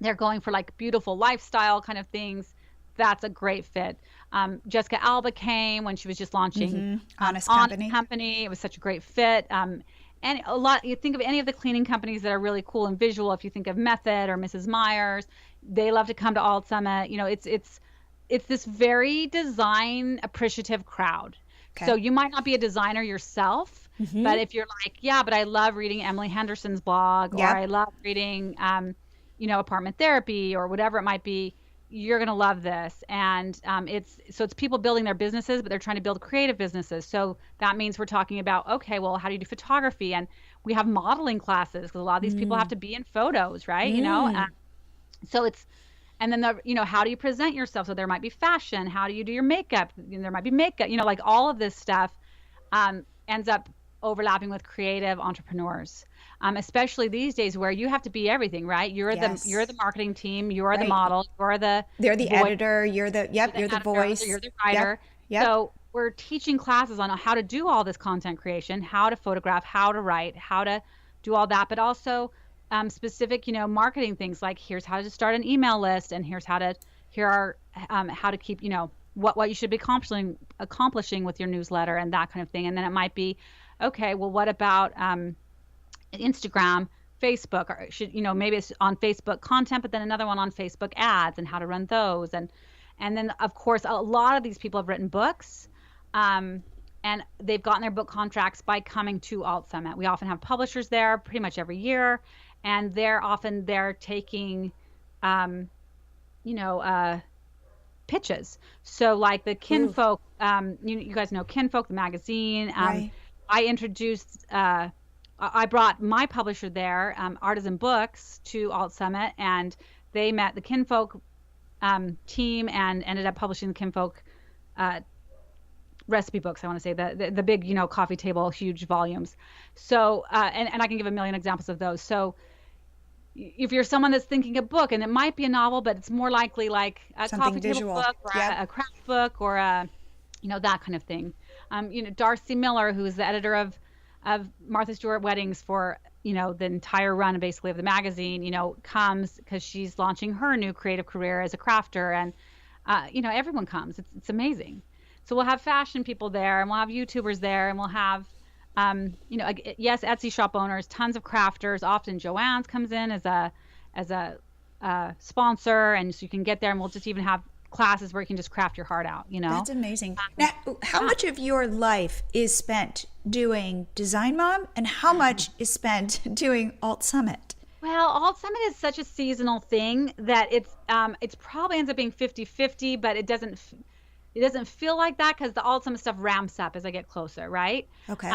They're going for like beautiful lifestyle kind of things. That's a great fit. Jessica Alba came when she was just launching Honest Company. It was such a great fit. And you think of any of the cleaning companies that are really cool and visual. If you think of Method or Mrs. Myers, they love to come to Alt Summit. It's this very design appreciative crowd. Okay. So you might not be a designer yourself, but if you're like, but I love reading Emily Henderson's blog, or I love reading, Apartment Therapy or whatever it might be, you're going to love this. And it's people building their businesses, but they're trying to build creative businesses. So that means we're talking about, okay, well, how do you do photography? And we have modeling classes, because a lot of these people have to be in photos, right? And then how do you present yourself? So there might be fashion. How do you do your makeup? There might be makeup, like all of this stuff ends up overlapping with creative entrepreneurs. Especially these days where you have to be everything, right? You're the marketing team, you're the model, they're the editor, you're the voice, you're the writer. Yep. So we're teaching classes on how to do all this content creation, how to photograph, how to write, how to do all that, but also specific, marketing things like here's how to start an email list, and how to keep, what you should be accomplishing with your newsletter and that kind of thing. And then it might be, okay, well, what about Instagram, Facebook, or maybe it's on Facebook content, but then another one on Facebook ads and how to run those. And then of course, a lot of these people have written books, and they've gotten their book contracts by coming to Alt Summit. We often have publishers there pretty much every year, and they're often taking, pitches. So like the Kinfolk, you guys know Kinfolk, the magazine. Right. I brought my publisher there, Artisan Books, to Alt Summit, and they met the Kinfolk team and ended up publishing the Kinfolk recipe books. I want to say the big, coffee table, huge volumes. So, and I can give a million examples of those. So if you're someone that's thinking a book, and it might be a novel, but it's more likely like a something coffee visual. table book, or a craft book, or that kind of thing. Darcy Miller, who is the editor of Martha Stewart Weddings for, the entire run basically of the magazine, comes because she's launching her new creative career as a crafter. And, everyone comes. It's amazing. So we'll have fashion people there, and we'll have YouTubers there, and we'll have, Etsy shop owners, tons of crafters. Often Joann's comes in as a sponsor, and so you can get there, and we'll just even have classes where you can just craft your heart out, That's amazing. Now, how much of your life is spent doing Design Mom, and how much is spent doing Alt Summit? Well, Alt Summit is such a seasonal thing that it's probably ends up being 50-50, but it doesn't feel like that because the Alt Summit stuff ramps up as I get closer, right? Okay.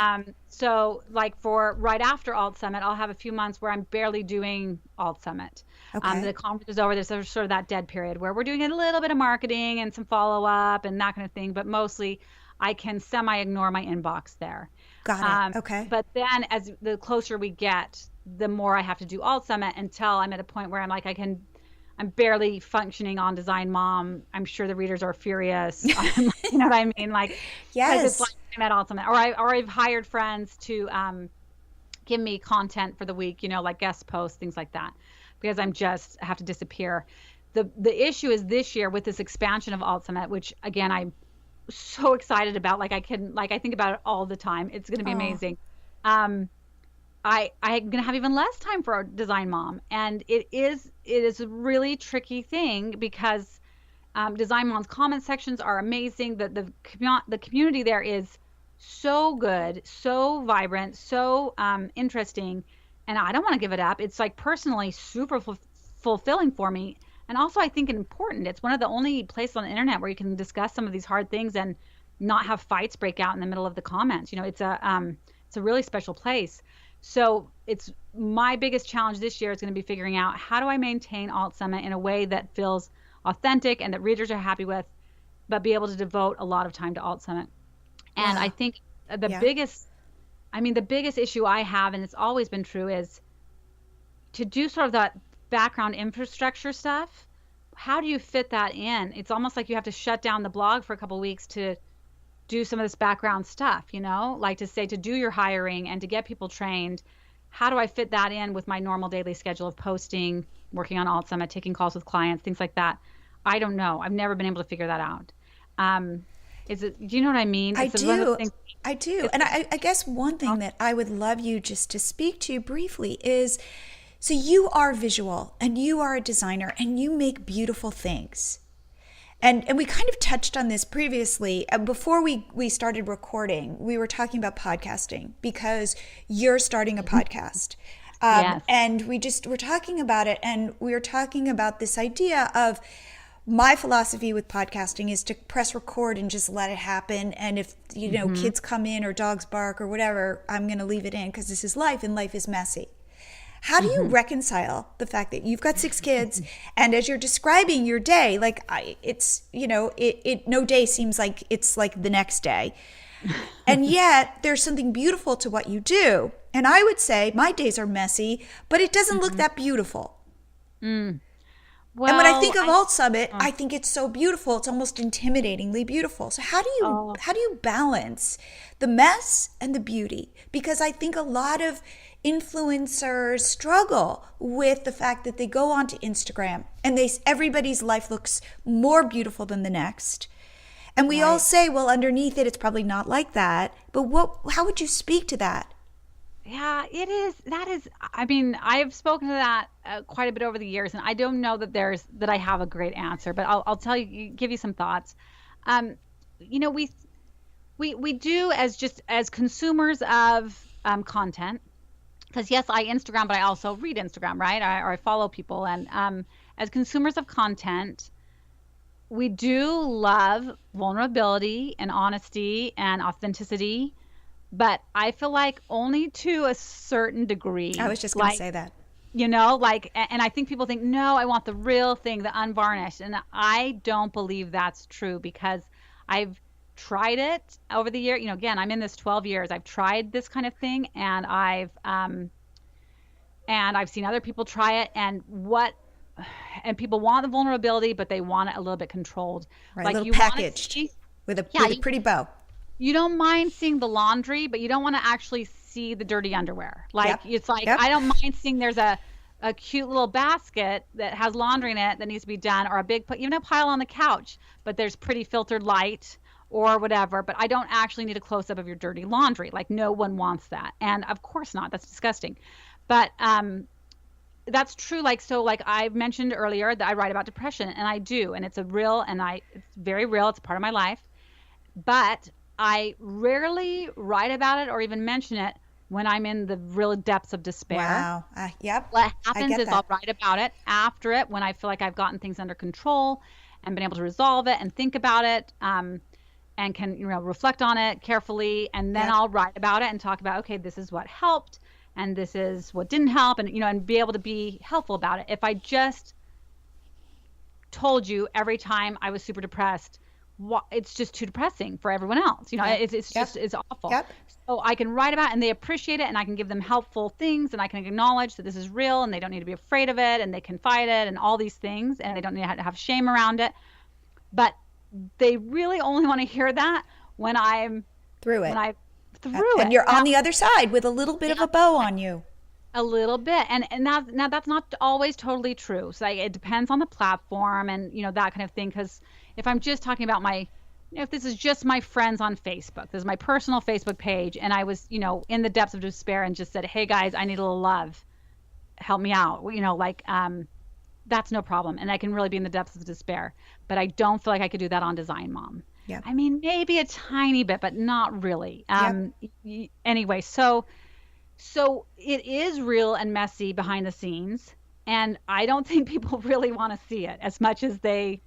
So like for right after Alt Summit, I'll have a few months where I'm barely doing Alt Summit. Okay. The conference is over. There's sort of that dead period where we're doing a little bit of marketing and some follow-up and that kind of thing, but mostly I can semi-ignore my inbox there. Got it. Okay. But then as the closer we get, the more I have to do Alt Summit until I'm at a point where I'm like, I'm barely functioning on Design Mom. I'm sure the readers are furious. You know what I mean? Like, yes. It's like I'm at Alt Summit, or I've hired friends to give me content for the week, like guest posts, things like that, because I have to disappear. The issue is this year with this expansion of Alt Summit, which again, I'm so excited about. Like I think about it all the time. It's going to be amazing. I'm going to have even less time for Design Mom. And it is a really tricky thing because Design Mom's comment sections are amazing. The community there is so good, so vibrant, so interesting, and I don't want to give it up. It's like personally super fulfilling for me, and also I think important. It's one of the only places on the internet where you can discuss some of these hard things and not have fights break out in the middle of the comments. It's a really special place. So it's my biggest challenge this year is going to be figuring out how do I maintain Alt Summit in a way that feels authentic and that readers are happy with, but be able to devote a lot of time to Alt Summit. And I think the biggest issue I have, and it's always been true, is to do sort of that background infrastructure stuff. How do you fit that in? It's almost like you have to shut down the blog for a couple of weeks to do some of this background stuff, like to do your hiring and to get people trained. How do I fit that in with my normal daily schedule of posting, working on Alt Summit, taking calls with clients, things like that? I don't know. I've never been able to figure that out. Do you know what I mean? I do. And I guess one thing that I would love you just to speak to briefly is, so you are visual and you are a designer and you make beautiful things. And we kind of touched on this previously. Before we started recording, we were talking about podcasting because you're starting a podcast. Yes. And we're talking about it, and we were talking about this idea of, my philosophy with podcasting is to press record and just let it happen. And if, kids come in or dogs bark or whatever, I'm going to leave it in because this is life and life is messy. How do you reconcile the fact that you've got 6 kids and as you're describing your day, like no day seems like it's like the next day. And yet there's something beautiful to what you do. And I would say my days are messy, but it doesn't look that beautiful. Well, and when I think of Alt Summit, I think it's so beautiful. It's almost intimidatingly beautiful. So how do you balance the mess and the beauty? Because I think a lot of influencers struggle with the fact that they go onto Instagram and everybody's life looks more beautiful than the next. And we all say, well, underneath it, it's probably not like that. But how would you speak to that? Yeah, it is. I've spoken to that quite a bit over the years, and I don't know that I have a great answer, but I'll tell you, give you some thoughts. We do as consumers of content, because yes, I Instagram, but I also read Instagram, right? Or I follow people, and as consumers of content, we do love vulnerability and honesty and authenticity. But I feel like only to a certain degree. I was just going to say that. And I think people think, no, I want the real thing, the unvarnished. And I don't believe that's true because I've tried it over the year. Again, I'm in this 12 years. I've tried this kind of thing, and I've seen other people try it, and people want the vulnerability, but they want it a little bit controlled. Right, like a little packaged with a pretty bow. You don't mind seeing the laundry, but you don't want to actually see the dirty underwear. It's like, I don't mind seeing there's a cute little basket that has laundry in it that needs to be done, or even a pile on the couch, but there's pretty filtered light or whatever. But I don't actually need a close-up of your dirty laundry. Like, no one wants that. And of course not. That's disgusting. But that's true. Like I mentioned earlier that I write about depression, and I do. And it's very real. It's a part of my life. But I rarely write about it or even mention it when I'm in the real depths of despair. Wow. Yep. What happens is I'll write about it after it, when I feel like I've gotten things under control and been able to resolve it and think about it, and can reflect on it carefully. And then I'll write about it and talk about, okay, this is what helped and this is what didn't help, and and be able to be helpful about it. If I just told you every time I was super depressed, it's just too depressing for everyone else. It's awful. Yep. So I can write about it and they appreciate it, and I can give them helpful things, and I can acknowledge that this is real and they don't need to be afraid of it, and they can fight it and all these things, and they don't need to have shame around it. But they really only want to hear that when I'm through it. And you're on the other side with a little bit of a bow on you. A little bit. And now that's not always totally true. So it depends on the platform and, that kind of thing. Because if I'm just talking about if this is just my friends on Facebook, this is my personal Facebook page, and I was, in the depths of that's no problem. And I can really be in the depths of despair, but I don't feel like I could do that on Design Mom. Yeah. I mean, maybe a tiny bit, but not really. Anyway, so it is real and messy behind the scenes. And I don't think people really want to see it as much as they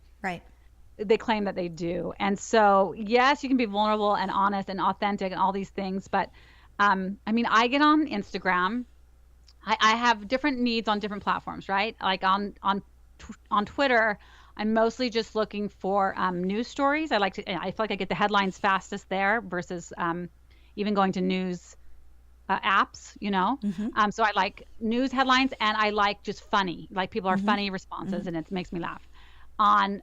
claim that they do. And so, yes, you can be vulnerable and honest and authentic and all these things. But I mean, I get on Instagram. I have different needs on different platforms, right? Like on Twitter, I'm mostly just looking for news stories. I feel like I get the headlines fastest there versus even going to news apps, you know? Mm-hmm. So I like news headlines, and I like just funny, like people are funny responses, and it makes me laugh. On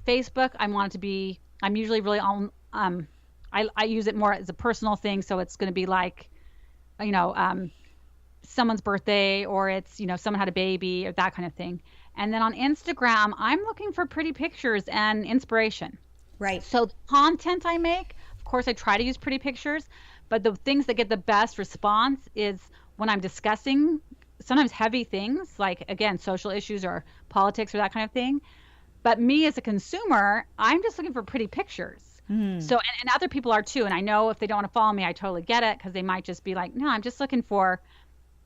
Facebook, I'm usually really on, I use it more as a personal thing. So it's going to be like, you know, someone's birthday, or it's, you know, someone had a baby or that kind of thing. And then on Instagram, I'm looking for pretty pictures and inspiration. Right. So the content I make, of course, I try to use pretty pictures, but the things that get the best response is when I'm discussing sometimes heavy things, like, again, social issues or politics or that kind of thing. But me as a consumer, I'm just looking for pretty pictures. So, and other people are too. And I know if they don't want to follow me, I totally get it, because they might just be like, no, I'm just looking for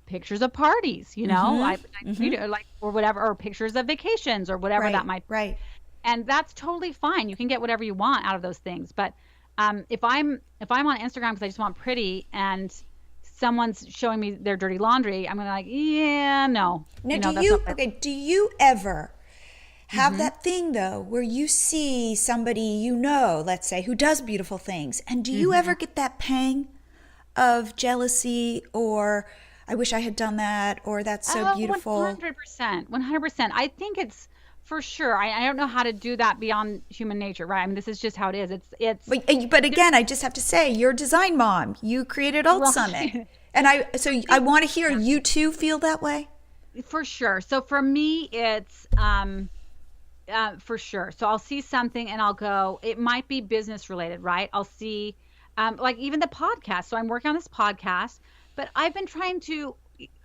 pictures of parties, you know, like, or whatever, or pictures of vacations or whatever that might be. Right. And that's totally fine. You can get whatever you want out of those things. But if I'm on Instagram because I just want pretty, and someone's showing me their dirty laundry, I'm gonna like, yeah, no. Now, do you ever have that thing though, where you see somebody, you know, let's say, who does beautiful things, and do you ever get that pang of jealousy, or I wish I had done that, or that's so beautiful? 100%. I think it's for sure. I don't know how to do that beyond human nature, right? I mean, this is just how it is. But again, I just have to say, you're a design mom. You created Alt Summit, and I want to hear you too feel that way. For sure. So for me, it's for sure. So I'll see something and I'll go, it might be business related, right? I'll see, like even the podcast. So I'm working on this podcast, but I've been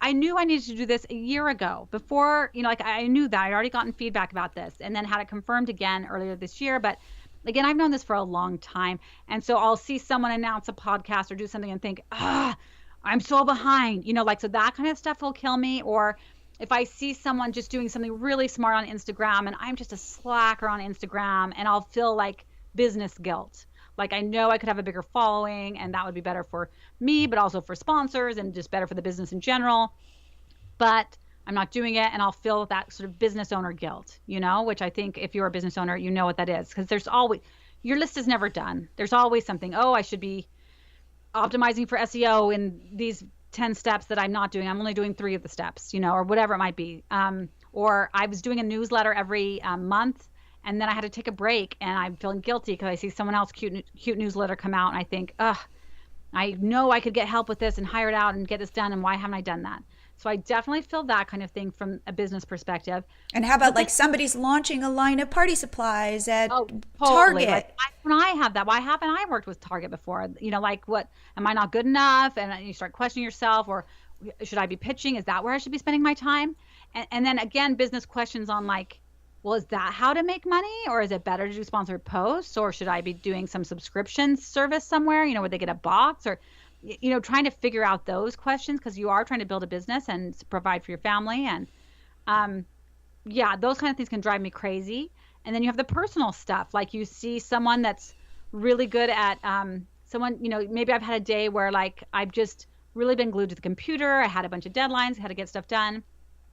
I knew I needed to do this a year ago before, you know, like I knew that I'd already gotten feedback about this, and then had it confirmed again earlier this year. But again, I've known this for a long time. And so I'll see someone announce a podcast or do something and think, I'm so behind, you know, like, so that kind of stuff will kill me. Or if I see someone just doing something really smart on Instagram and I'm just a slacker on Instagram, and I'll feel like business guilt. Like, I know I could have a bigger following and that would be better for me, but also for sponsors and just better for the business in general. But I'm not doing it, and I'll feel that sort of business owner guilt, you know, which I think if you're a business owner, you know what that is, because there's always, your list is never done. There's always something, I should be optimizing for SEO in these 10 steps that I'm not doing. I'm only doing 3 of the steps, you know, or whatever it might be. Or I was doing a newsletter every month, and then I had to take a break, and I'm feeling guilty because I see someone else cute newsletter come out, and I think, I know I could get help with this and hire it out and get this done, and why haven't I done that? So I definitely feel that kind of thing from a business perspective. And how about like somebody's launching a line of party supplies at totally. Target? Like, when I have that, why haven't I worked with Target before? You know, like, what, am I not good enough? And you start questioning yourself, or should I be pitching? Is that where I should be spending my time? And then again, business questions on like, well, is that how to make money? Or is it better to do sponsored posts? Or should I be doing some subscription service somewhere, you know, where they get a box, or, you know, trying to figure out those questions, because you are trying to build a business and provide for your family. And those kind of things can drive me crazy. And then you have the personal stuff. Like, you see someone that's really good at someone, you know, maybe I've had a day where like I've just really been glued to the computer. I had a bunch of deadlines, had to get stuff done.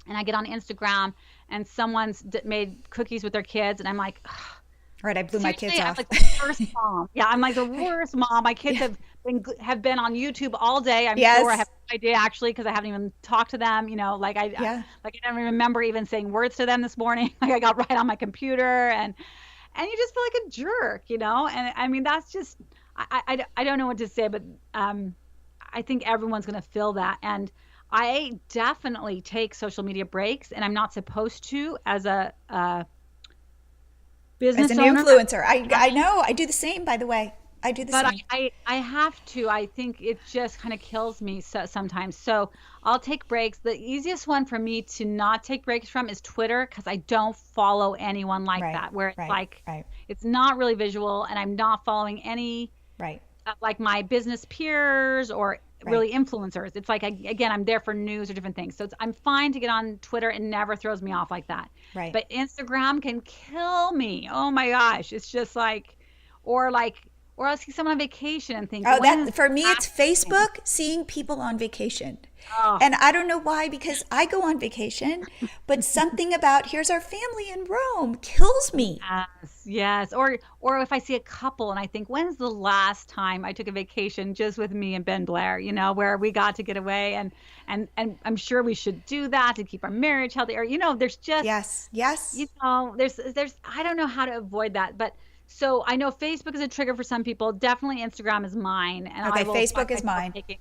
And I get on Instagram and someone's made cookies with their kids, and I'm like, ugh. Right, I blew my kids off. I'm like the worst mom. Yeah, I'm like the worst mom. My kids have been on YouTube all day. I'm sure I have no idea actually, because I haven't even talked to them. You know, like I don't remember even saying words to them this morning. Like, I got right on my computer, and you just feel like a jerk, you know. And I mean, that's just I don't know what to say, but I think everyone's gonna feel that. And I definitely take social media breaks, and I'm not supposed to as a business as an owner. influencer. I know. I do the same, by the way. I do the But same. I have to. I think it just kind of kills me sometimes. So I'll take breaks. The easiest one for me to not take breaks from is Twitter, because I don't follow anyone like Right, that, where it's right, like right, it's not really visual, and I'm not following any right, like my business peers or right. really influencers. It's like, again, I'm there for news or different things. So I'm fine to get on Twitter. It never throws me off like that. Right. But Instagram can kill me. Oh my gosh. It's just like, or like, or I'll see someone on vacation and think, Oh, when is that for me, it's happening? Facebook, seeing people on vacation. Oh, And I don't know why, because I go on vacation, but something about here's our family in Rome kills me. yes, yes. Or if I see a couple and I think, when's the last time I took a vacation just with me and Ben Blair, where we got to get away, and I'm sure we should do that to keep our marriage healthy. Or, there's just, Yes, yes. there's I don't know how to avoid that. But so I know Facebook is a trigger for some people. Definitely Instagram is mine. And Okay, I will Facebook find is myself mine.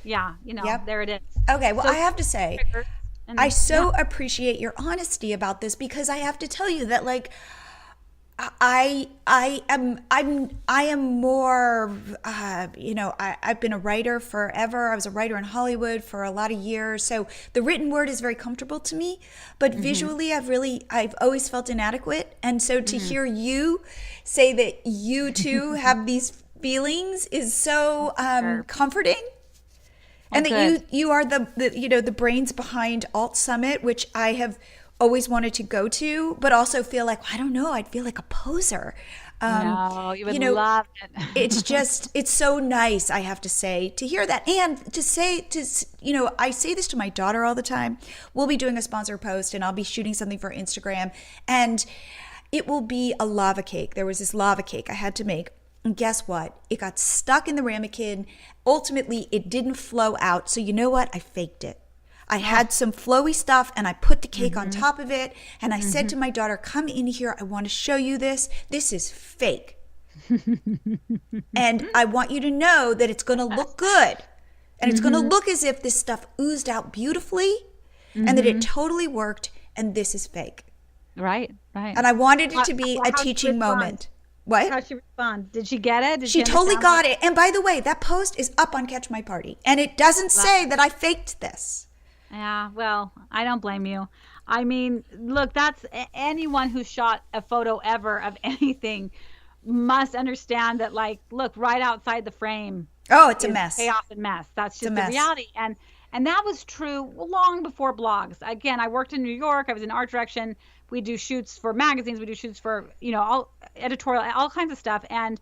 Yeah, Yep. there it is. Okay, well, So I have to say, triggers and I so yeah. appreciate your honesty about this, because I have to tell you that, like, I am more I've been a writer forever. I was a writer in Hollywood for a lot of years, so the written word is very comfortable to me, but visually I've always felt inadequate. And so to hear you say that you too have these feelings is so comforting. And that you are the brains behind Alt Summit, which I have always wanted to go to, but also feel like, I don't know, I'd feel like a poser. No, you would love it. It's so nice, I have to say, to hear that. And to say, I say this to my daughter all the time. We'll be doing a sponsor post and I'll be shooting something for Instagram, and it will be a lava cake. There was this lava cake I had to make. And guess what? It got stuck in the ramekin. Ultimately, it didn't flow out. So you know what? I faked it. I had some flowy stuff and I put the cake on top of it. And I said to my daughter, come in here. I want to show you this. This is fake. And I want you to know that it's going to look good. And it's going to look as if this stuff oozed out beautifully and that it totally worked. And this is fake. Right. And I wanted it to be a teaching moment. What? How'd she respond? Did she get it? Did She totally understand got it. And by the way, that post is up on Catch My Party. And it doesn't say that I faked this. Yeah, well, I don't blame you. I mean, look, that's anyone who shot a photo ever of anything must understand that, like, look, right outside the frame. Oh, it's a mess. Chaos and mess. That's just the mess. reality. And that was true long before blogs. Again, I worked in New York. I was in art direction. We do shoots for magazines. We do shoots for, all editorial, all kinds of stuff. And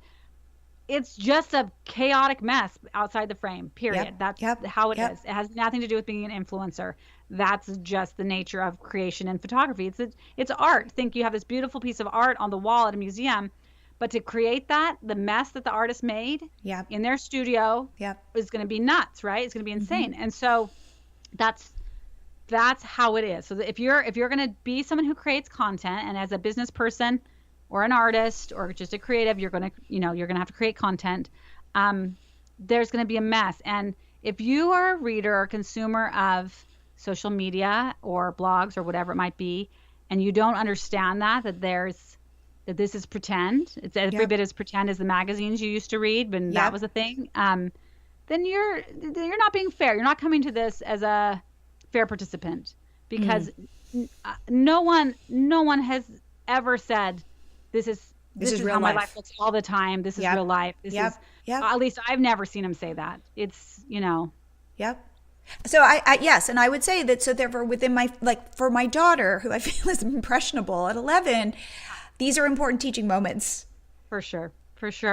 it's just a chaotic mess outside the frame, period. That's how it is. It has nothing to do with being an influencer. That's just the nature of creation and photography. It's art. Think you have this beautiful piece of art on the wall at a museum, but to create that, the mess that the artist made in their studio is going to be nuts, right? It's going to be insane. And so that's how it is. So if you're going to be someone who creates content, and as a business person or an artist or just a creative, you're going to have to create content. There's going to be a mess. And if you are a reader or consumer of social media or blogs or whatever it might be, and you don't understand that this is pretend, it's every bit as pretend as the magazines you used to read when that was a thing, then you're not being fair. You're not coming to this as a fair participant, because no one has ever said this is real how my life. life looks all the time. This is real life. This is at least I've never seen him say that. It's Yep. So I yes, and I would say that, so therefore within my, like, for my daughter, who I feel is impressionable at 11, these are important teaching moments. For sure.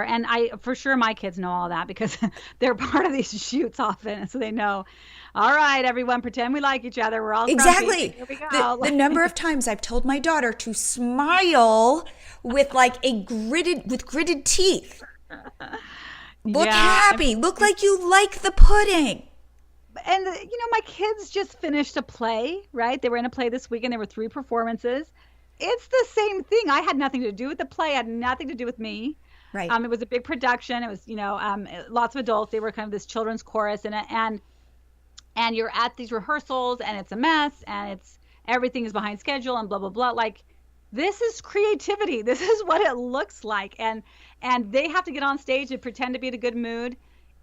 And for sure my kids know all that, because they're part of these shoots often. So they know, all right, everyone, pretend we like each other. We're all Exactly. Here we go. The number of times I've told my daughter to smile with like gritted teeth. Look happy. Look like you like the pudding. And my kids just finished a play, right? They were in a play this weekend. There were 3 performances. It's the same thing. I had nothing to do with the play. It had nothing to do with me. Right. It was a big production. It was, lots of adults. They were kind of this children's chorus, and you're at these rehearsals, and it's a mess, and everything is behind schedule, and blah blah blah. Like, this is creativity. This is what it looks like. And they have to get on stage and pretend to be in a good mood,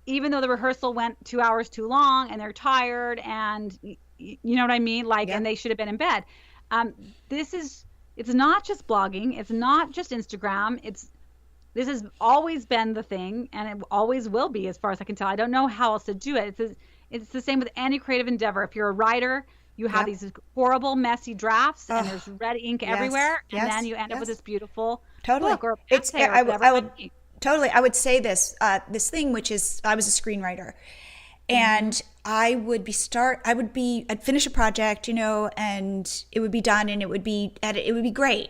even though the rehearsal went 2 hours too long and they're tired and you know what I mean? Like, and they should have been in bed. It's not just blogging. It's not just Instagram. This has always been the thing, and it always will be, as far as I can tell. I don't know how else to do it. It's the same with any creative endeavor. If you're a writer, you have these horrible, messy drafts, and there's red ink everywhere, and then you end up with this beautiful book or essay or whatever. I would say this thing, which is, I was a screenwriter, and I'd finish a project, and it would be done, and it would be great,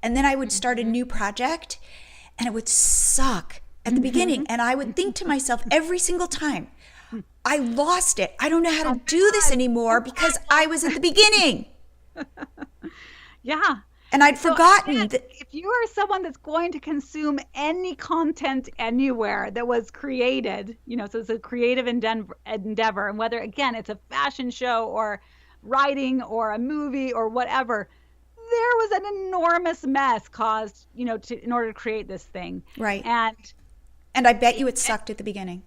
and then I would start a new project, and it would suck at the beginning, and I would think to myself every single time, I lost it. I don't know how to do this anymore because I was at the beginning. Yeah. And I'd forgotten that if you are someone that's going to consume any content anywhere that was created, so it's a creative endeavor, and whether, again, it's a fashion show or writing or a movie or whatever, there was an enormous mess caused, in order to create this thing. Right. And I bet you it sucked at the beginning.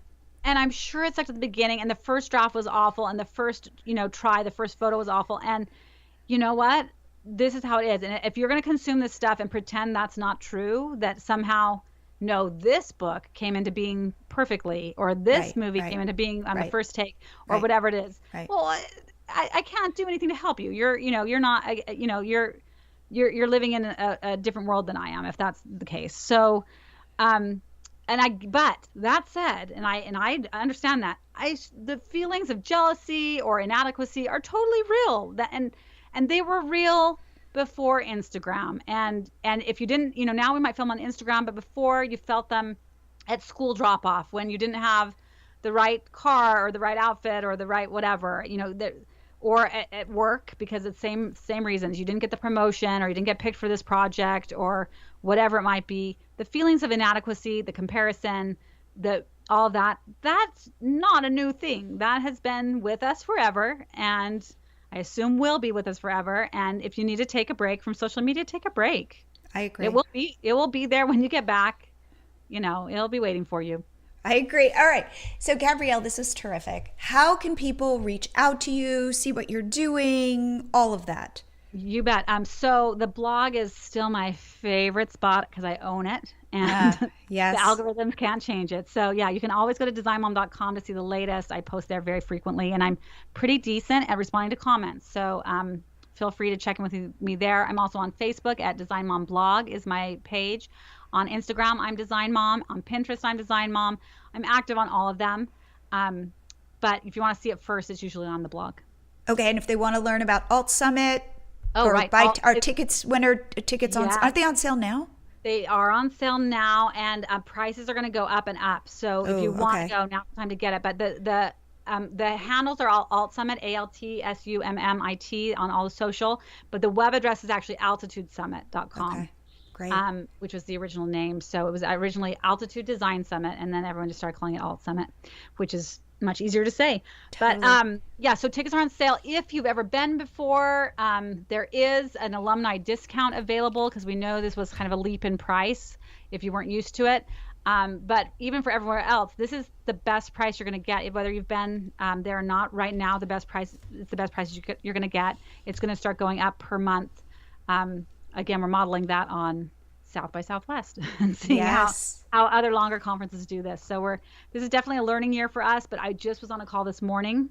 And I'm sure it sucked at the beginning, and the first draft was awful, and the first, the first photo was awful. And you know what? This is how it is. And if you're going to consume this stuff and pretend that's not true, that somehow, no, this book came into being perfectly, or this movie came into being on the first take, or whatever it is. Right. Well, I can't do anything to help you. You're not, you're living in a different world than I am, if that's the case. So, but that said, and I understand that, the feelings of jealousy or inadequacy are totally real. And they were real before Instagram. And if you didn't, now we might film on Instagram, but before, you felt them at school drop off when you didn't have the right car or the right outfit or the right whatever, or at work, because it's same reasons. You didn't get the promotion, or you didn't get picked for this project, or whatever it might be. The feelings of inadequacy, the comparison, all that, that's not a new thing. That has been with us forever, and I assume will be with us forever. And if you need to take a break from social media, take a break. I agree. It will be there when you get back. It'll be waiting for you. I agree. All right. So Gabrielle, this is terrific. How can people reach out to you, see what you're doing, all of that? You bet. So the blog is still my favorite spot because I own it, and yes. The algorithms can't change it. So yeah, you can always go to designmom.com to see the latest. I post there very frequently, and I'm pretty decent at responding to comments. So feel free to check in with me there. I'm also on Facebook at Design Mom Blog is my page. On Instagram, I'm Design Mom. On Pinterest, I'm Design Mom. I'm active on all of them. But if you want to see it first, it's usually on the blog. Okay, and if they want to learn about Alt Summit, tickets, when are tickets on? Aren't they on sale now? They are on sale now, and prices are going to go up and up. So if you want to go, now's the time to get it. But the handles are all Alt Summit, ALTSUMMIT on all the social. But the web address is actually altitudesummit.com. Okay. Great. Which was the original name. So it was originally Altitude Design Summit, and then everyone just started calling it Alt Summit, which is much easier to say. Totally. But so tickets are on sale. If you've ever been before, there is an alumni discount available, because we know this was kind of a leap in price if you weren't used to it. But even for everywhere else, this is the best price you're going to get. Whether you've been there or not, right now, the best price, it's the best price you're going to get. It's going to start going up per month. Again, we're modeling that on South by Southwest and seeing how other longer conferences do this. So this is definitely a learning year for us. But I just was on a call this morning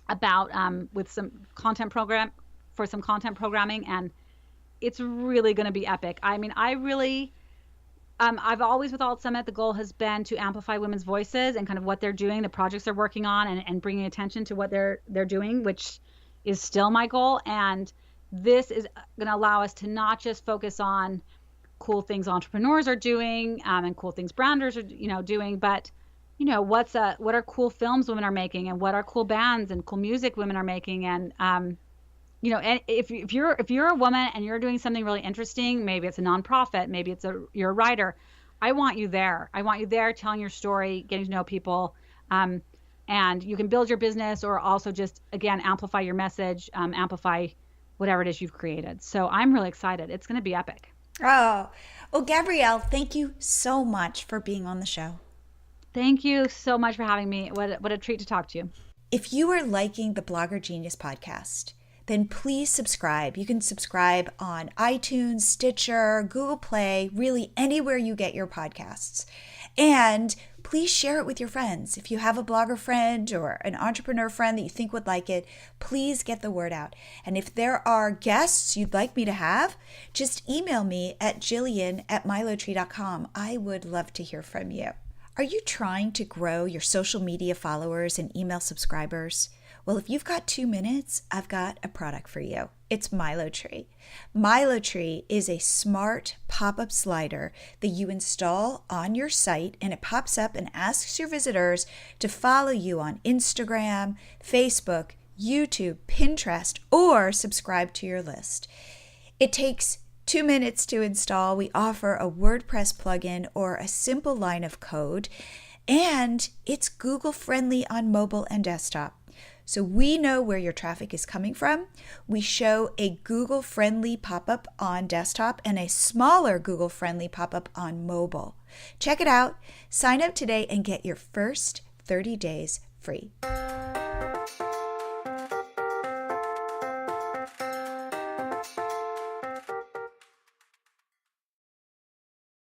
about with some content programming, and it's really going to be epic. I mean, I've always, with Alt Summit, the goal has been to amplify women's voices and kind of what they're doing, the projects they're working on, and bringing attention to what they're doing, which is still my goal. And this is going to allow us to not just focus on cool things entrepreneurs are doing and cool things branders are doing, but what are cool films women are making, and what are cool bands and cool music women are making. And and if you're a woman and you're doing something really interesting, maybe it's a nonprofit, maybe you're a writer, I want you there. I want you there telling your story, getting to know people, and you can build your business, or also just, again, amplify your message, amplify whatever it is you've created. So I'm really excited. It's going to be epic. Oh, well, Gabrielle, thank you so much for being on the show. Thank you so much for having me. What a treat to talk to you. If you are liking the Blogger Genius podcast, then please subscribe. You can subscribe on iTunes, Stitcher, Google Play, really anywhere you get your podcasts. And please share it with your friends. If you have a blogger friend or an entrepreneur friend that you think would like it, please get the word out. And if there are guests you'd like me to have, just email me at Jillian@MiloTree.com. I would love to hear from you. Are you trying to grow your social media followers and email subscribers? Well, if you've got 2 minutes, I've got a product for you. It's MiloTree. MiloTree is a smart pop-up slider that you install on your site, and it pops up and asks your visitors to follow you on Instagram, Facebook, YouTube, Pinterest, or subscribe to your list. It takes 2 minutes to install. We offer a WordPress plugin or a simple line of code, and it's Google friendly on mobile and desktop. So we know where your traffic is coming from. We show a Google friendly pop-up on desktop and a smaller Google friendly pop-up on mobile. Check it out. Sign up today and get your first 30 days free.